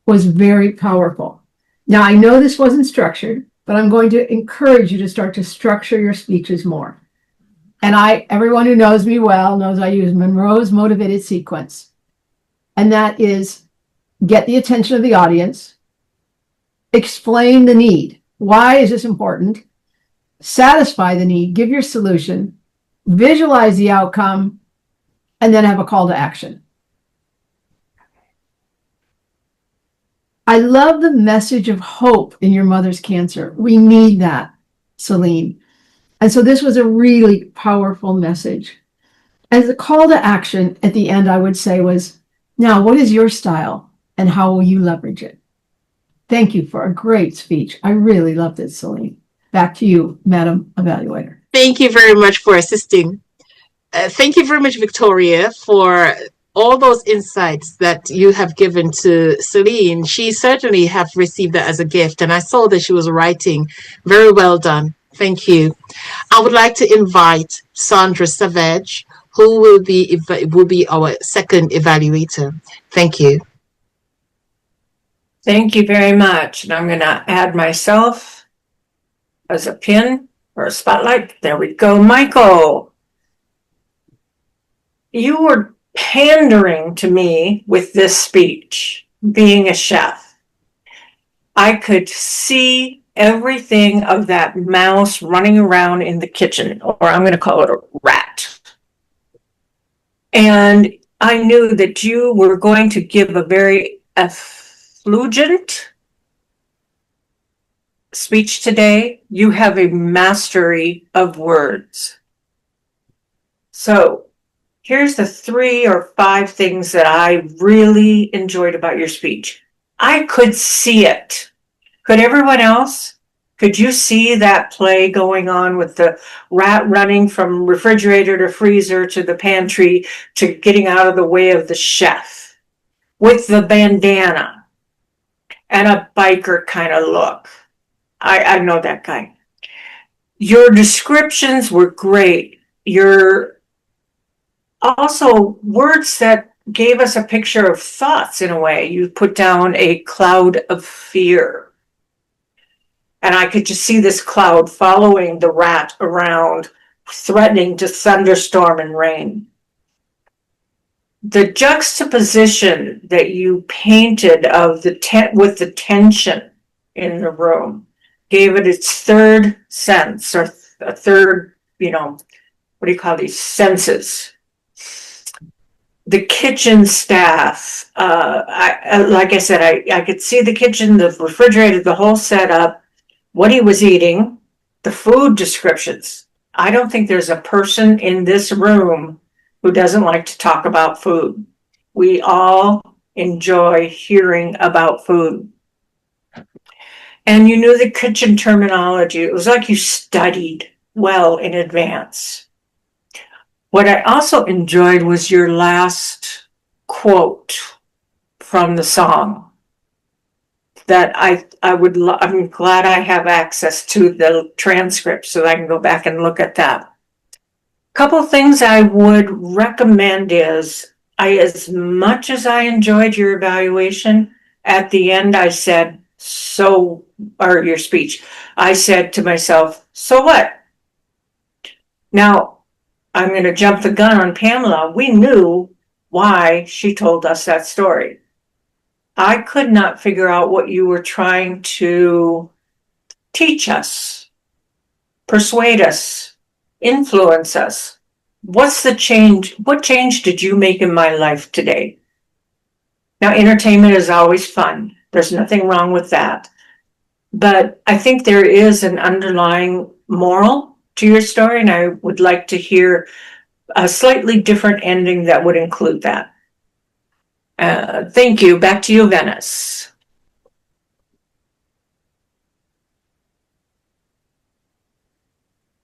was very powerful. Now, I know this wasn't structured, but I'm going to encourage you to start to structure your speeches more. And everyone who knows me well knows I use Monroe's motivated sequence. And that is, get the attention of the audience, explain the need. Why is this important? Satisfy the need, give your solution, visualize the outcome, and then have a call to action. I love the message of hope in your mother's cancer. We need that, Celine. And so this was a really powerful message. As a call to action at the end, I would say was, now, what is your style and how will you leverage it? Thank you for a great speech. I really loved it, Celine. Back to you, Madam Evaluator. Thank you very much for assisting. Thank you very much, Victoria, for all those insights that you have given to Celine. She certainly have received that as a gift, and I saw that she was writing. Very well done. Thank you. I would like to invite Sandra Savage, who will be our second evaluator. Thank you. Thank you very much. And I'm going to add myself as a pin or a spotlight. There we go. Michael, you were pandering to me with this speech, being a chef. I could see everything of that mouse running around in the kitchen, or I'm going to call it a rat. And I knew that you were going to give a very effulgent speech today. You have a mastery of words. So here's the 3 or 5 things that I really enjoyed about your speech. I could see it. Could everyone else? Could you see that play going on with the rat running from refrigerator to freezer to the pantry to getting out of the way of the chef with the bandana and a biker kind of look? I know that guy. Your descriptions were great. Your also words that gave us a picture of thoughts in a way. You put down a cloud of fear. And I could just see this cloud following the rat around, threatening to thunderstorm and rain. The juxtaposition that you painted of with the tension in the room gave it its third sense, or a third, what do you call these, senses. The kitchen staff, like I said, I could see the kitchen, the refrigerator, the whole setup, what he was eating, The food descriptions. I don't think there's a person in this room who doesn't like to talk about food. We all enjoy hearing about food. And you knew the kitchen terminology. It was like you studied well in advance. What I also enjoyed was your last quote from the song that I'm glad I have access to the transcript so that I can go back and look at that. A couple of things I would recommend is, as much as I enjoyed your evaluation, at the end I said, or your speech, I said to myself, so what? Now, I'm going to jump the gun on Pamela. We knew why she told us that story. I could not figure out what you were trying to teach us, persuade us, influence us. What's the change? What change did you make in my life today? Now, entertainment is always fun. There's nothing wrong with that. But I think there is an underlying moral to your story, and I would like to hear a slightly different ending that would include that. Thank you. Back to you, Venice.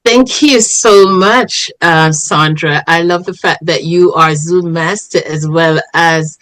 Thank you so much, Sandra. I love the fact that you are Zoom master as well as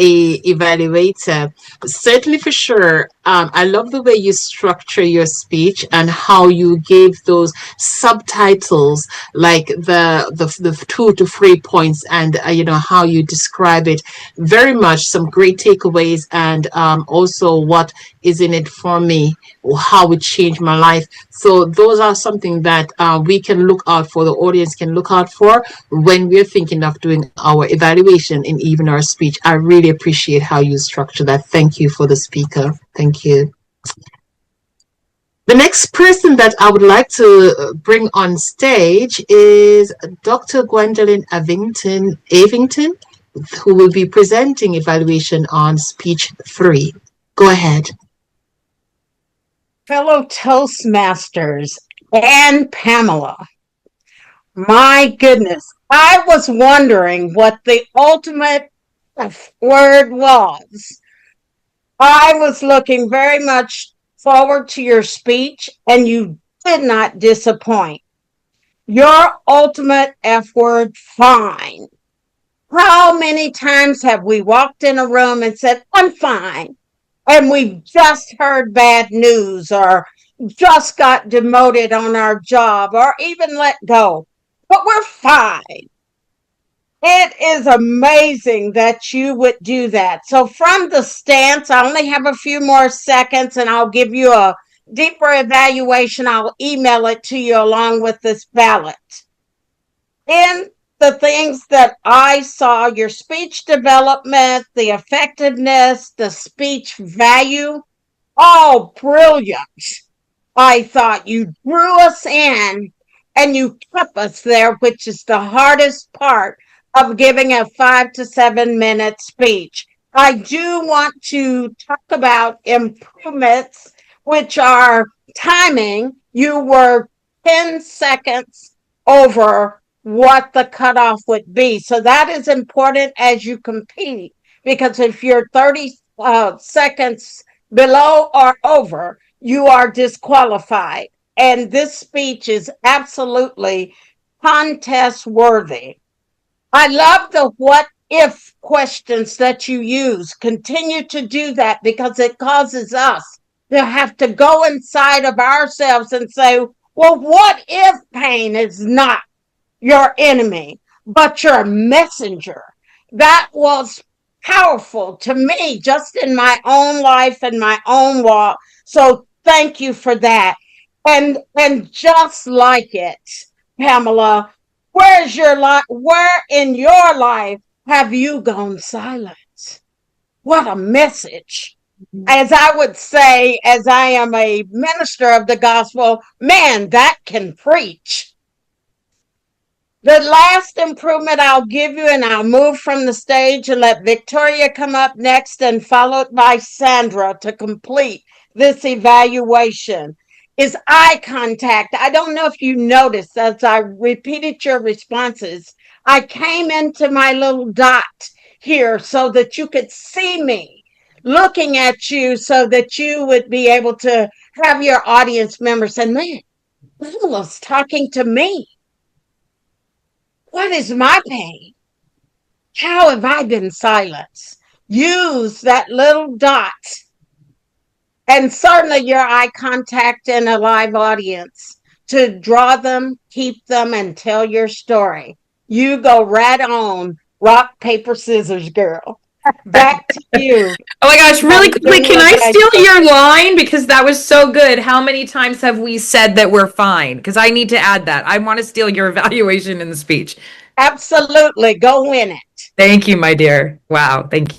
a evaluator. Certainly, for sure. I love the way you structure your speech and how you gave those subtitles, like the 2 to 3 points, and how you describe it. Very much some great takeaways, and also what is in it for me, how it changed my life. So those are something that we can look out for, the audience can look out for when we're thinking of doing our evaluation in even our speech. I really appreciate how you structure that. Thank you for the speaker. Thank you. The next person that I would like to bring on stage is Dr. Gwendolyn Avington, who will be presenting evaluation on speech 3. Go ahead. Fellow Toastmasters and Pamela, my goodness, I was wondering what the ultimate word was. I was looking very much forward to your speech, and you did not disappoint. Your ultimate F word, fine. How many times have we walked in a room and said, I'm fine, and we've just heard bad news or just got demoted on our job or even let go, but we're fine. It is amazing that you would do that. So from the stance, I only have a few more seconds and I'll give you a deeper evaluation. I'll email it to you along with this ballot. In the things that I saw, your speech development, the effectiveness, the speech value, all brilliant. I thought you drew us in and you kept us there, which is the hardest part of giving a 5 to 7 minute speech. I do want to talk about improvements, which are timing. You were 10 seconds over what the cutoff would be. So that is important as you compete, because if you're 30 seconds below or over, you are disqualified. And this speech is absolutely contest worthy. I love the what if questions that you use. Continue to do that, because it causes us to have to go inside of ourselves and say, well, what if pain is not your enemy, but your messenger? That was powerful to me, just in my own life and my own walk. So thank you for that. And just like it, Pamela, where in your life have you gone silent? What a message. As I would say, as I am a minister of the gospel, man, that can preach. The last improvement I'll give you, and I'll move from the stage and let Victoria come up next, and followed by Sandra to complete this evaluation, is eye contact. I don't know if you noticed as I repeated your responses, I came into my little dot here so that you could see me looking at you so that you would be able to have your audience members say, man, Pamela's talking to me. What is my pain? How have I been silenced? Use that little dot and certainly your eye contact in a live audience to draw them, keep them, and tell your story. You go right on, rock, paper, scissors, girl. Back to you. Oh my gosh, really quickly, can I steal your line? Because that was so good. How many times have we said that we're fine? Because I need to add that. I want to steal your evaluation in the speech. Absolutely. Go win it. Thank you, my dear. Wow. Thank you.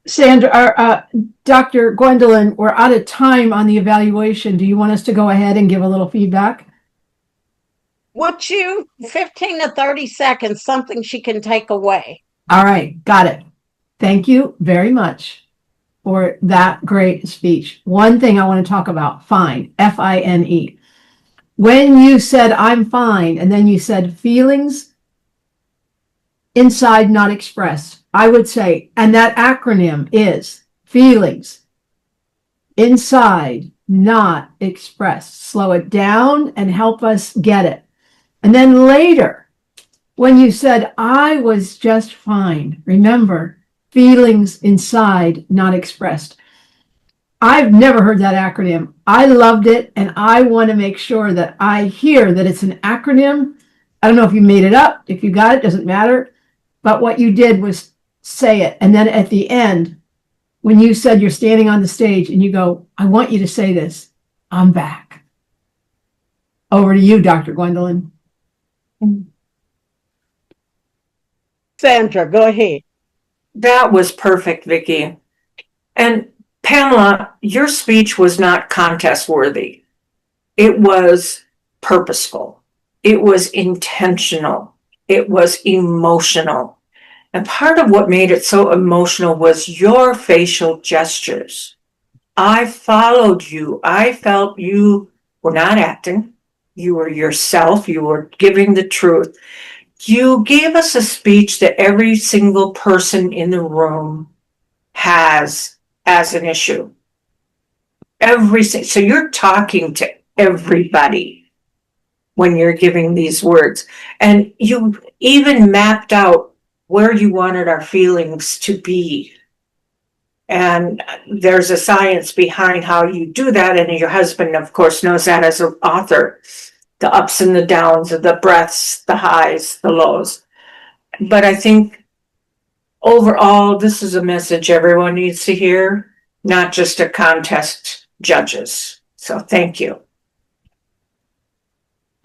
Sandra, Dr. Gwendolyn, we're out of time on the evaluation. Do you want us to go ahead and give a little feedback? Would you 15 to 30 seconds, something she can take away? All right, got it. Thank you very much for that great speech. One thing I want to talk about, fine, F-I-N-E. When you said I'm fine, and then you said feelings inside not expressed, I would say, and that acronym is feelings inside not expressed. Slow it down and help us get it. And then later, when you said I was just fine, remember, feelings inside not expressed. I've never heard that acronym. I loved it, and I want to make sure that I hear that it's an acronym. I don't know if you made it up. If you got it, doesn't matter. But what you did was say it. And then at the end, when you said you're standing on the stage and you go, I want you to say this, I'm back. Over to you, Dr. Gwendolyn. Sandra, go ahead. That was perfect, Vicki. And Pamela, your speech was not contest worthy. It was purposeful. It was intentional. It was emotional. And part of what made it so emotional was your facial gestures. I followed you. I felt you were not acting. You were yourself. You were giving the truth. You gave us a speech that every single person in the room has as an issue. So you're talking to everybody when you're giving these words. And you even mapped out where you wanted our feelings to be. And there's a science behind how you do that. And your husband, of course, knows that as an author, the ups and the downs, the breaths, the highs, the lows. But I think overall, this is a message everyone needs to hear, not just a contest judges. So thank you.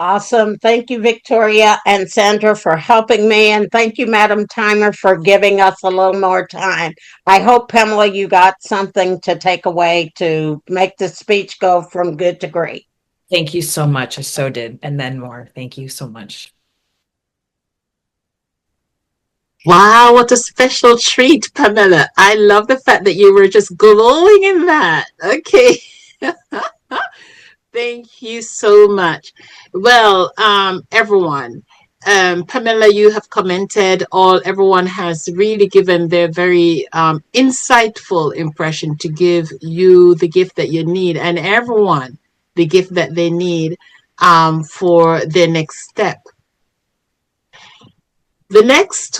Awesome. Thank you, Victoria and Sandra, for helping me. And thank you, Madam Timer, for giving us a little more time. I hope, Pamela, you got something to take away to make the speech go from good to great. Thank you so much. I so did. And then more. Thank you so much. Wow, what a special treat, Pamela. I love the fact that you were just glowing in that. Okay. Thank you so much. Well, everyone, Pamela, you have commented. Everyone has really given their very insightful impression to give you the gift that you need, and everyone the gift that they need for their next step. The next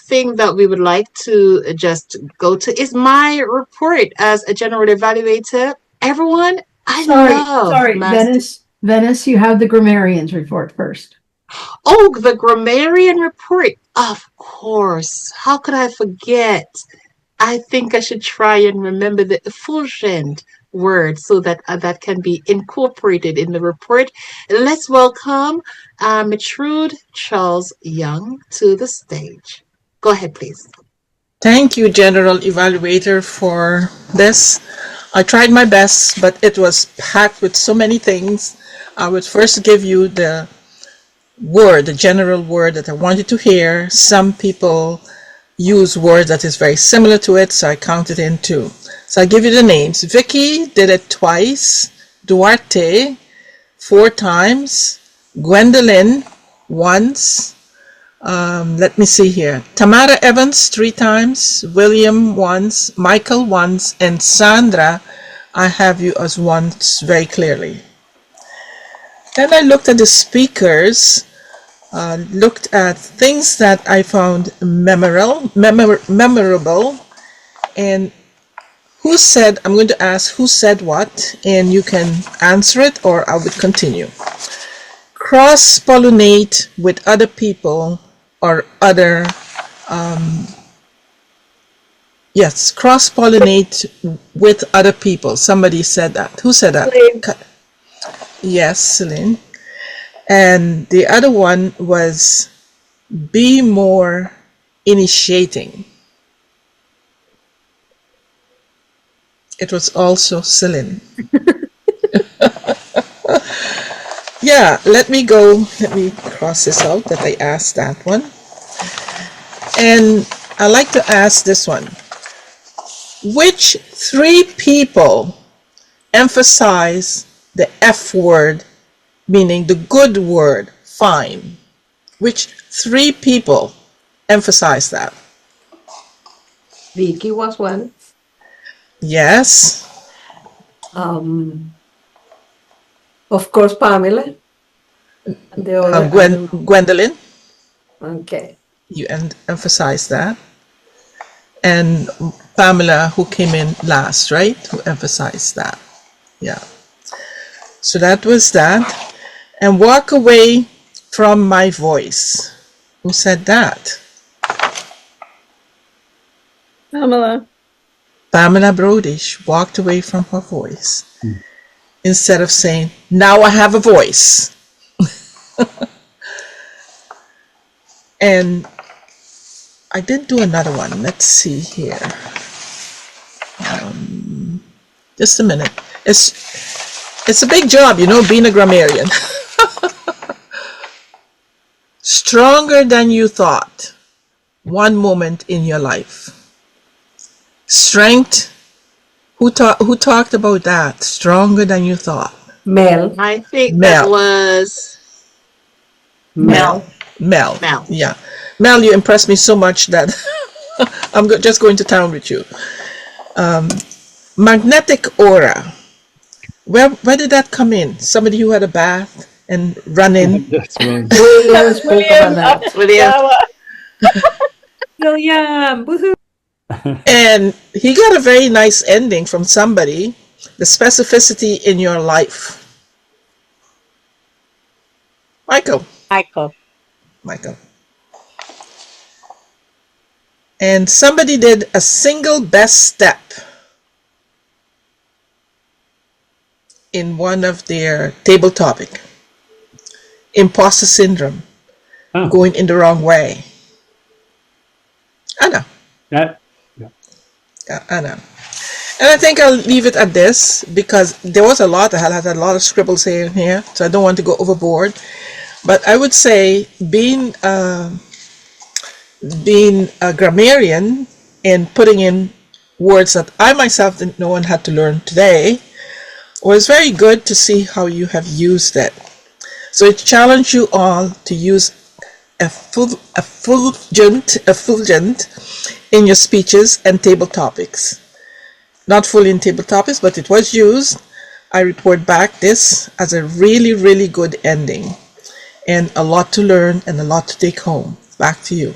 thing that we would like to just go to is my report as a general evaluator. Everyone, Sorry, Venice, you have the grammarian's report first. Oh, the grammarian report. Of course. How could I forget? I think I should try and remember the effulgent word so that that can be incorporated in the report. Let's welcome Maryori Charles Young to the stage. Go ahead, please. Thank you, General Evaluator, for this. I tried my best, but it was packed with so many things. I would first give you the word, the general word that I wanted to hear. Some people use words that is very similar to it, so I counted in 2. So I give you the names. Vicky did it twice, Duarte 4 times, Gwendolyn once, let me see here, Tamara Evans 3 times, William once, Michael once, and Sandra, I have you as once very clearly. Then I looked at the speakers, looked at things that I found memorable, and who said, I'm going to ask who said what, and you can answer it or I would continue. Cross-pollinate with other people or other, yes, cross-pollinate with other people. Somebody said that. Who said that? Celine. Yes, Celine. And the other one was be more initiating. It was also Celine. Yeah, let me cross this out that I asked that one. And I like to ask this one. Which 3 people emphasize the F word, meaning the good word, fine? Which 3 people emphasize that? Vicky was one. Yes. Of course, Pamela. The other, Gwendolyn. Okay. You emphasize that. And Pamela, who came in last, right? Who emphasized that. Yeah. So that was that. And walk away from my voice. Who said that? Pamela. Pamela Brodish walked away from her voice. Instead of saying, now I have a voice. And I did do another one. Let's see here. Just a minute. It's a big job, you know, being a grammarian. Stronger than you thought. One moment in your life. Strength. Who talked about that? Stronger than you thought. Mel. I think Mel. that was Mel. Yeah. Mel, you impressed me so much that I'm just going to town with you. Magnetic aura. Where did that come in? Somebody who had a bath and run in? That's right. William spoke about that. William, woohoo. And he got a very nice ending from somebody. The specificity in your life. Michael. And somebody did a single best step in one of their table topic. Imposter syndrome. Oh. Going in the wrong way. Anna. Yeah. Anna. And I think I'll leave it at this because there was a lot. I had a lot of scribbles here and here, so I don't want to go overboard. But I would say being a grammarian and putting in words that I myself didn't know and had to learn today was very good to see how you have used it. So it challenged you all to use effulgent in your speeches and table topics. Not fully in table topics, but it was used. I report back this as a really, really good ending. And a lot to learn and a lot to take home. Back to you.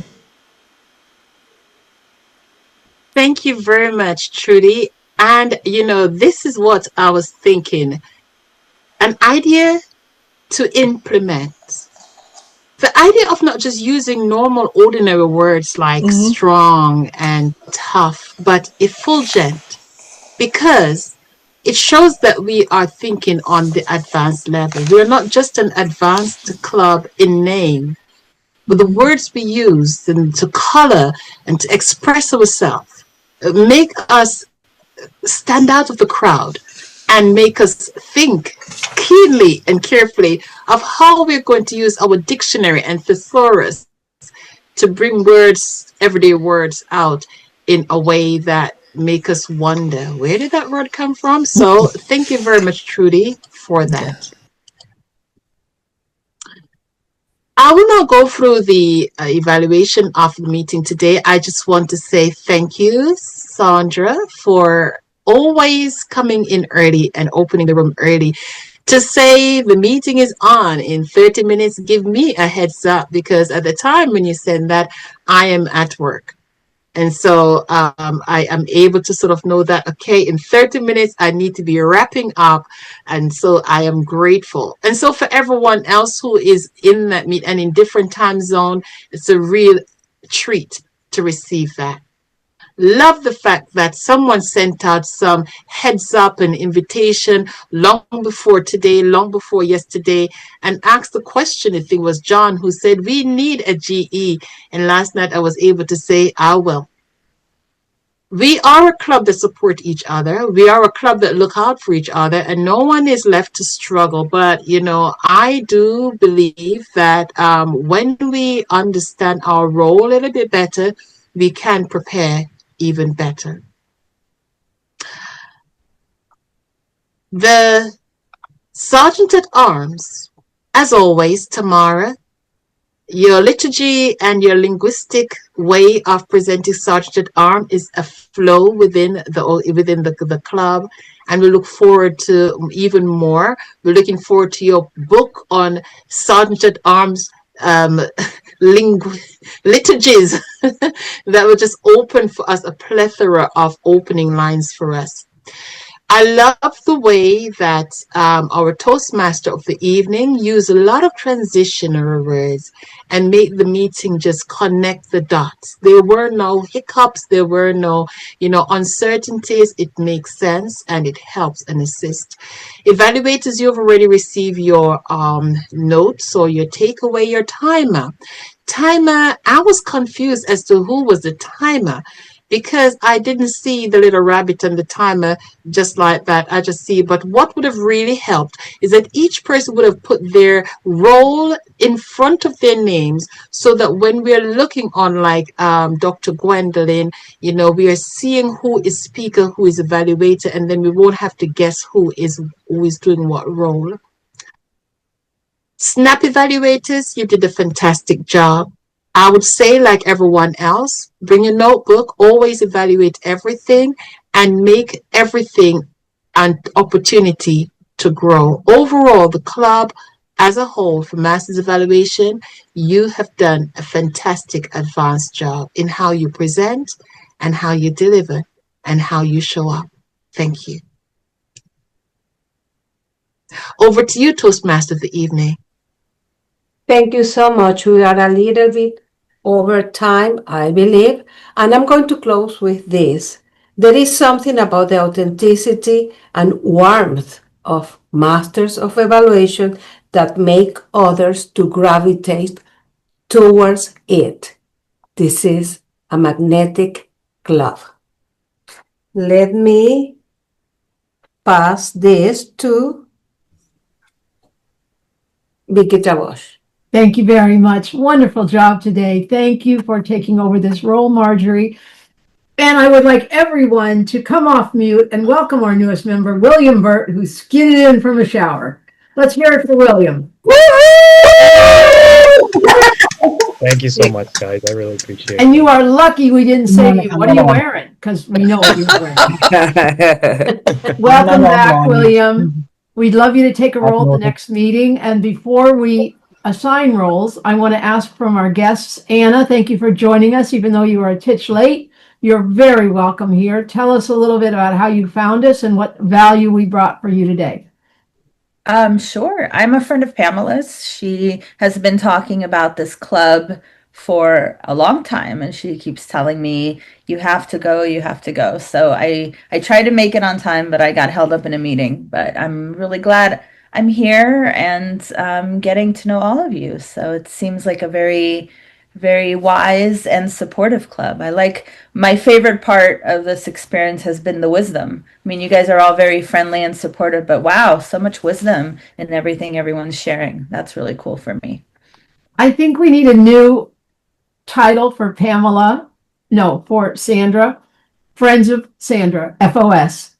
Thank you very much, Trudy. And, this is what I was thinking. An idea to implement. The idea of not just using normal, ordinary words like strong and tough, but effulgent, because it shows that we are thinking on the advanced level. We are not just an advanced club in name, but the words we use and to color and to express ourselves make us stand out of the crowd and make us think keenly and carefully of how we're going to use our dictionary and thesaurus to bring words everyday words out in a way that make us wonder, where did that word come from? So thank you very much, Trudy, for that. I will now go through the evaluation of the meeting today. I just want to say thank you, Sandra, for always coming in early and opening the room early. To say the meeting is on in 30 minutes, give me a heads up, because at the time when you send that, I am at work. And so I am able to sort of know that, okay, in 30 minutes, I need to be wrapping up. And so I am grateful. And so for everyone else who is in that meet and in different time zone, it's a real treat to receive that. Love the fact that someone sent out some heads up and invitation long before today, long before yesterday, and asked the question. I think it was John who said, we need a GE. And last night I was able to say, I will. We are a club that support each other. We are a club that look out for each other, and no one is left to struggle. But, you know, I do believe that when we understand our role a little bit better, we can prepare even better. The Sergeant at Arms, as always, Tamara, your liturgy and your linguistic way of presenting Sergeant at Arms is a flow within the club, and we look forward to even more. We're looking forward to your book on Sergeant at Arms liturgies that will just open for us a plethora of opening lines for us. I love the way that our Toastmaster of the evening used a lot of transitional words and make the meeting just connect the dots. There were no hiccups. There were no, uncertainties. It makes sense and it helps and assists. Evaluators, you've already received your notes or your takeaway, your timer. Timer, I was confused as to who was the timer, because I didn't see the little rabbit and the timer just like that. I just see, but what would have really helped is that each person would have put their role in front of their names, so that when we're looking on like Dr. Gwendolyn, we are seeing who is speaker, who is evaluator, and then we won't have to guess who is doing what role. Snap evaluators, you did a fantastic job. I would say, like everyone else, bring a notebook, always evaluate everything, and make everything an opportunity to grow. Overall, the club as a whole, for Masters Evaluation, you have done a fantastic advanced job in how you present and how you deliver and how you show up. Thank you. Over to you, Toastmaster of the evening. Thank you so much. We are a little bit over time, I believe, and I'm going to close with this. There is something about the authenticity and warmth of Masters of Evaluation that make others to gravitate towards it. This is a magnetic club. Let me pass this to Vicky Trabosh. Thank you very much. Wonderful job today. Thank you for taking over this role, Marjorie. And I would like everyone to come off mute and welcome our newest member, William Burt, who's skidded in from a shower. Let's hear it for William. Thank you so much, guys. I really appreciate it. And you are lucky we didn't say to you, what are you wearing? Because we know what you're wearing. Welcome back, William. We'd love you to take a role at the next meeting. And before we assign roles, I want to ask from our guests, Anna, thank you for joining us, even though you are a titch late. You're very welcome here. Tell us a little bit about how you found us and what value we brought for you today. Sure. I'm a friend of Pamela's. She has been talking about this club for a long time, and she keeps telling me, you have to go, you have to go. So I tried to make it on time, but I got held up in a meeting. But I'm really glad I'm here and getting to know all of you. So it seems like a very, very wise and supportive club. My favorite part of this experience has been the wisdom. I mean, you guys are all very friendly and supportive, but wow, so much wisdom in everything everyone's sharing. That's really cool for me. I think we need a new title for Pamela, no, for Sandra, Friends of Sandra, FOS.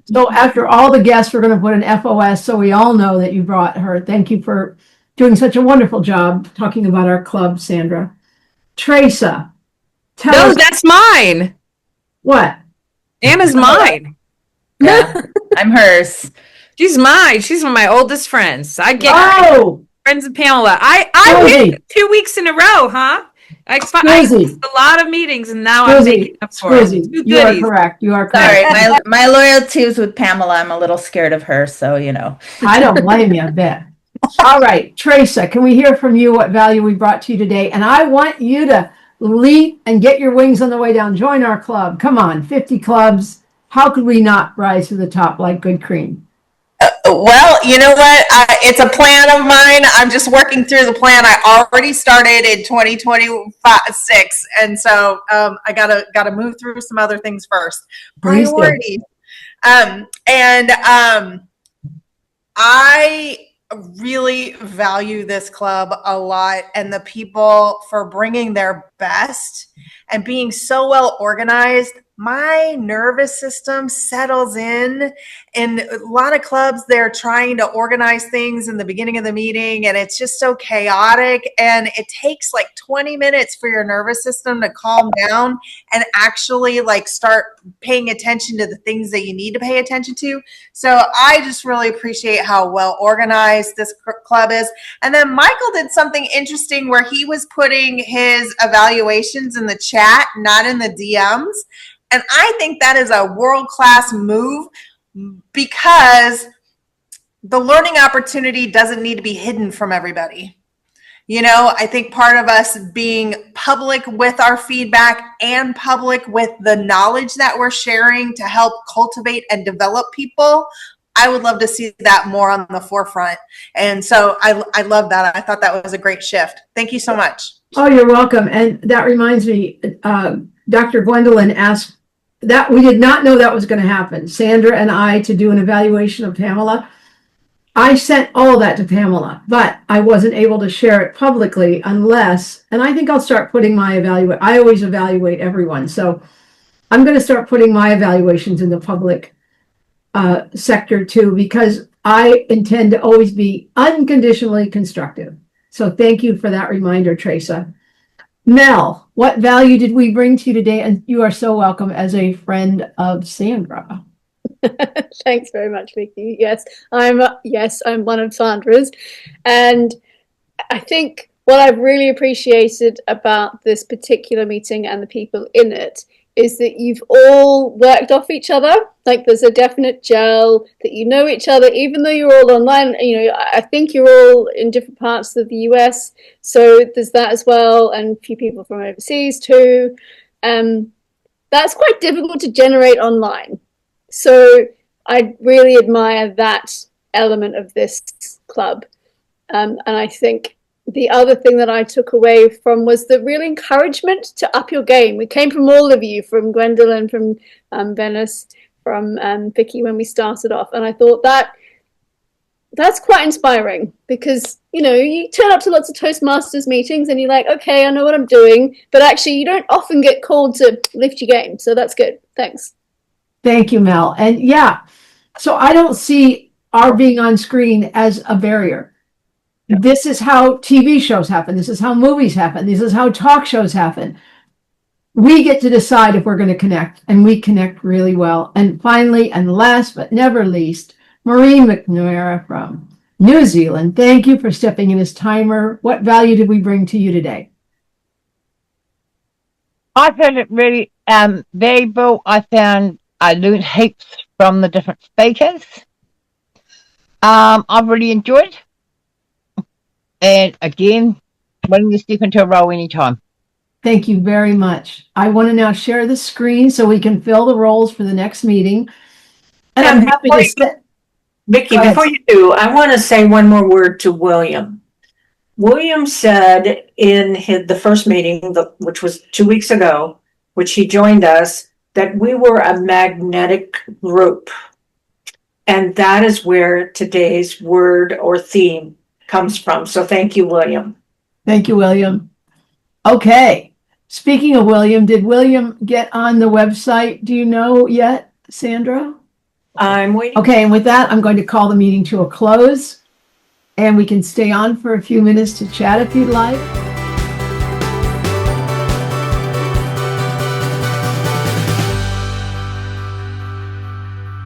So after all the guests, we're going to put an FOS so we all know that you brought her. Thank you for doing such a wonderful job talking about our club, Sandra. Teresa, tell us. That's mine. What? Anna's mine. Yeah, I'm hers. She's mine. She's one of my oldest friends. I get Friends of Pamela. I win 2 weeks in a row, huh? I missed a lot of meetings, and now I'm making up for it. You are correct. You are correct. Sorry, my loyalty is with Pamela. I'm a little scared of her, so you know. I don't blame you a bit. All right, Teresa, can we hear from you what value we brought to you today? And I want you to leap and get your wings on the way down. Join our club. Come on, 50 clubs. How could we not rise to the top like good cream? Well, you know what? It's a plan of mine. I'm just working through the plan. I already started in 2026, and so I gotta move through some other things first. Priorities. I really value this club a lot, and the people for bringing their best and being so well organized. My nervous system settles in a lot of clubs. They're trying to organize things in the beginning of the meeting, and it's just so chaotic, and it takes like 20 minutes for your nervous system to calm down and actually like start paying attention to the things that you need to pay attention to. So I just really appreciate how well organized this club is. And then Michael did something interesting where he was putting his evaluations in the chat, not in the DMs. And I think that is a world-class move because the learning opportunity doesn't need to be hidden from everybody. You know, I think part of us being public with our feedback and public with the knowledge that we're sharing to help cultivate and develop people, I would love to see that more on the forefront. And so I love that. I thought that was a great shift. Thank you so much. Oh, you're welcome. And that reminds me, Dr. Gwendolyn asked that we did not know that was going to happen. Sandra and I to do an evaluation of Pamela. I sent all that to Pamela, but I wasn't able to share it publicly unless, and I think I'll start putting my I always evaluate everyone. So I'm going to start putting my evaluations in the public sector too, because I intend to always be unconditionally constructive. So thank you for that reminder, Teresa. Mel, what value did we bring to you today? And you are so welcome as a friend of Sandra. Thanks very much, Vicky. Yes, I'm one of Sandra's. And I think what I've really appreciated about this particular meeting and the people in it is that you've all worked off each other. Like there's a definite gel that you know each other, even though you're all online. You know, I think you're all in different parts of the US. So there's that as well. And a few people from overseas too. That's quite difficult to generate online. So I really admire that element of this club. And I think the other thing that I took away from was the real encouragement to up your game. We came from all of you, from Gwendolyn, from Venice, from Vicky when we started off. And I thought that's quite inspiring because, you know, you turn up to lots of Toastmasters meetings and you're like, okay, I know what I'm doing. But actually, you don't often get called to lift your game. So that's good. Thanks. Thank you, Mel. And yeah, so I don't see our being on screen as a barrier. This is how TV shows happen. This is how movies happen. This is how talk shows happen. We get to decide if we're going to connect, and we connect really well. And finally, and last but never least, Maureen McNamara from New Zealand. Thank you for stepping in as timer. What value did we bring to you today? I found it really valuable. I found I learned heaps from the different speakers. I've really enjoyed. And again, willing to step into a role anytime. Thank you very much. I want to now share the screen so we can fill the roles for the next meeting. And I'm happy to sit. Vicky, before you do, I want to say one more word to William. William said in the first meeting, which was 2 weeks ago, which he joined us, that we were a magnetic group. And that is where today's word or theme comes from. So thank you, William. Thank you, William. Okay. Speaking of William, did William get on the website? Do you know yet, Sandra? I'm waiting. Okay, and with that, I'm going to call the meeting to a close. And we can stay on for a few minutes to chat if you'd like.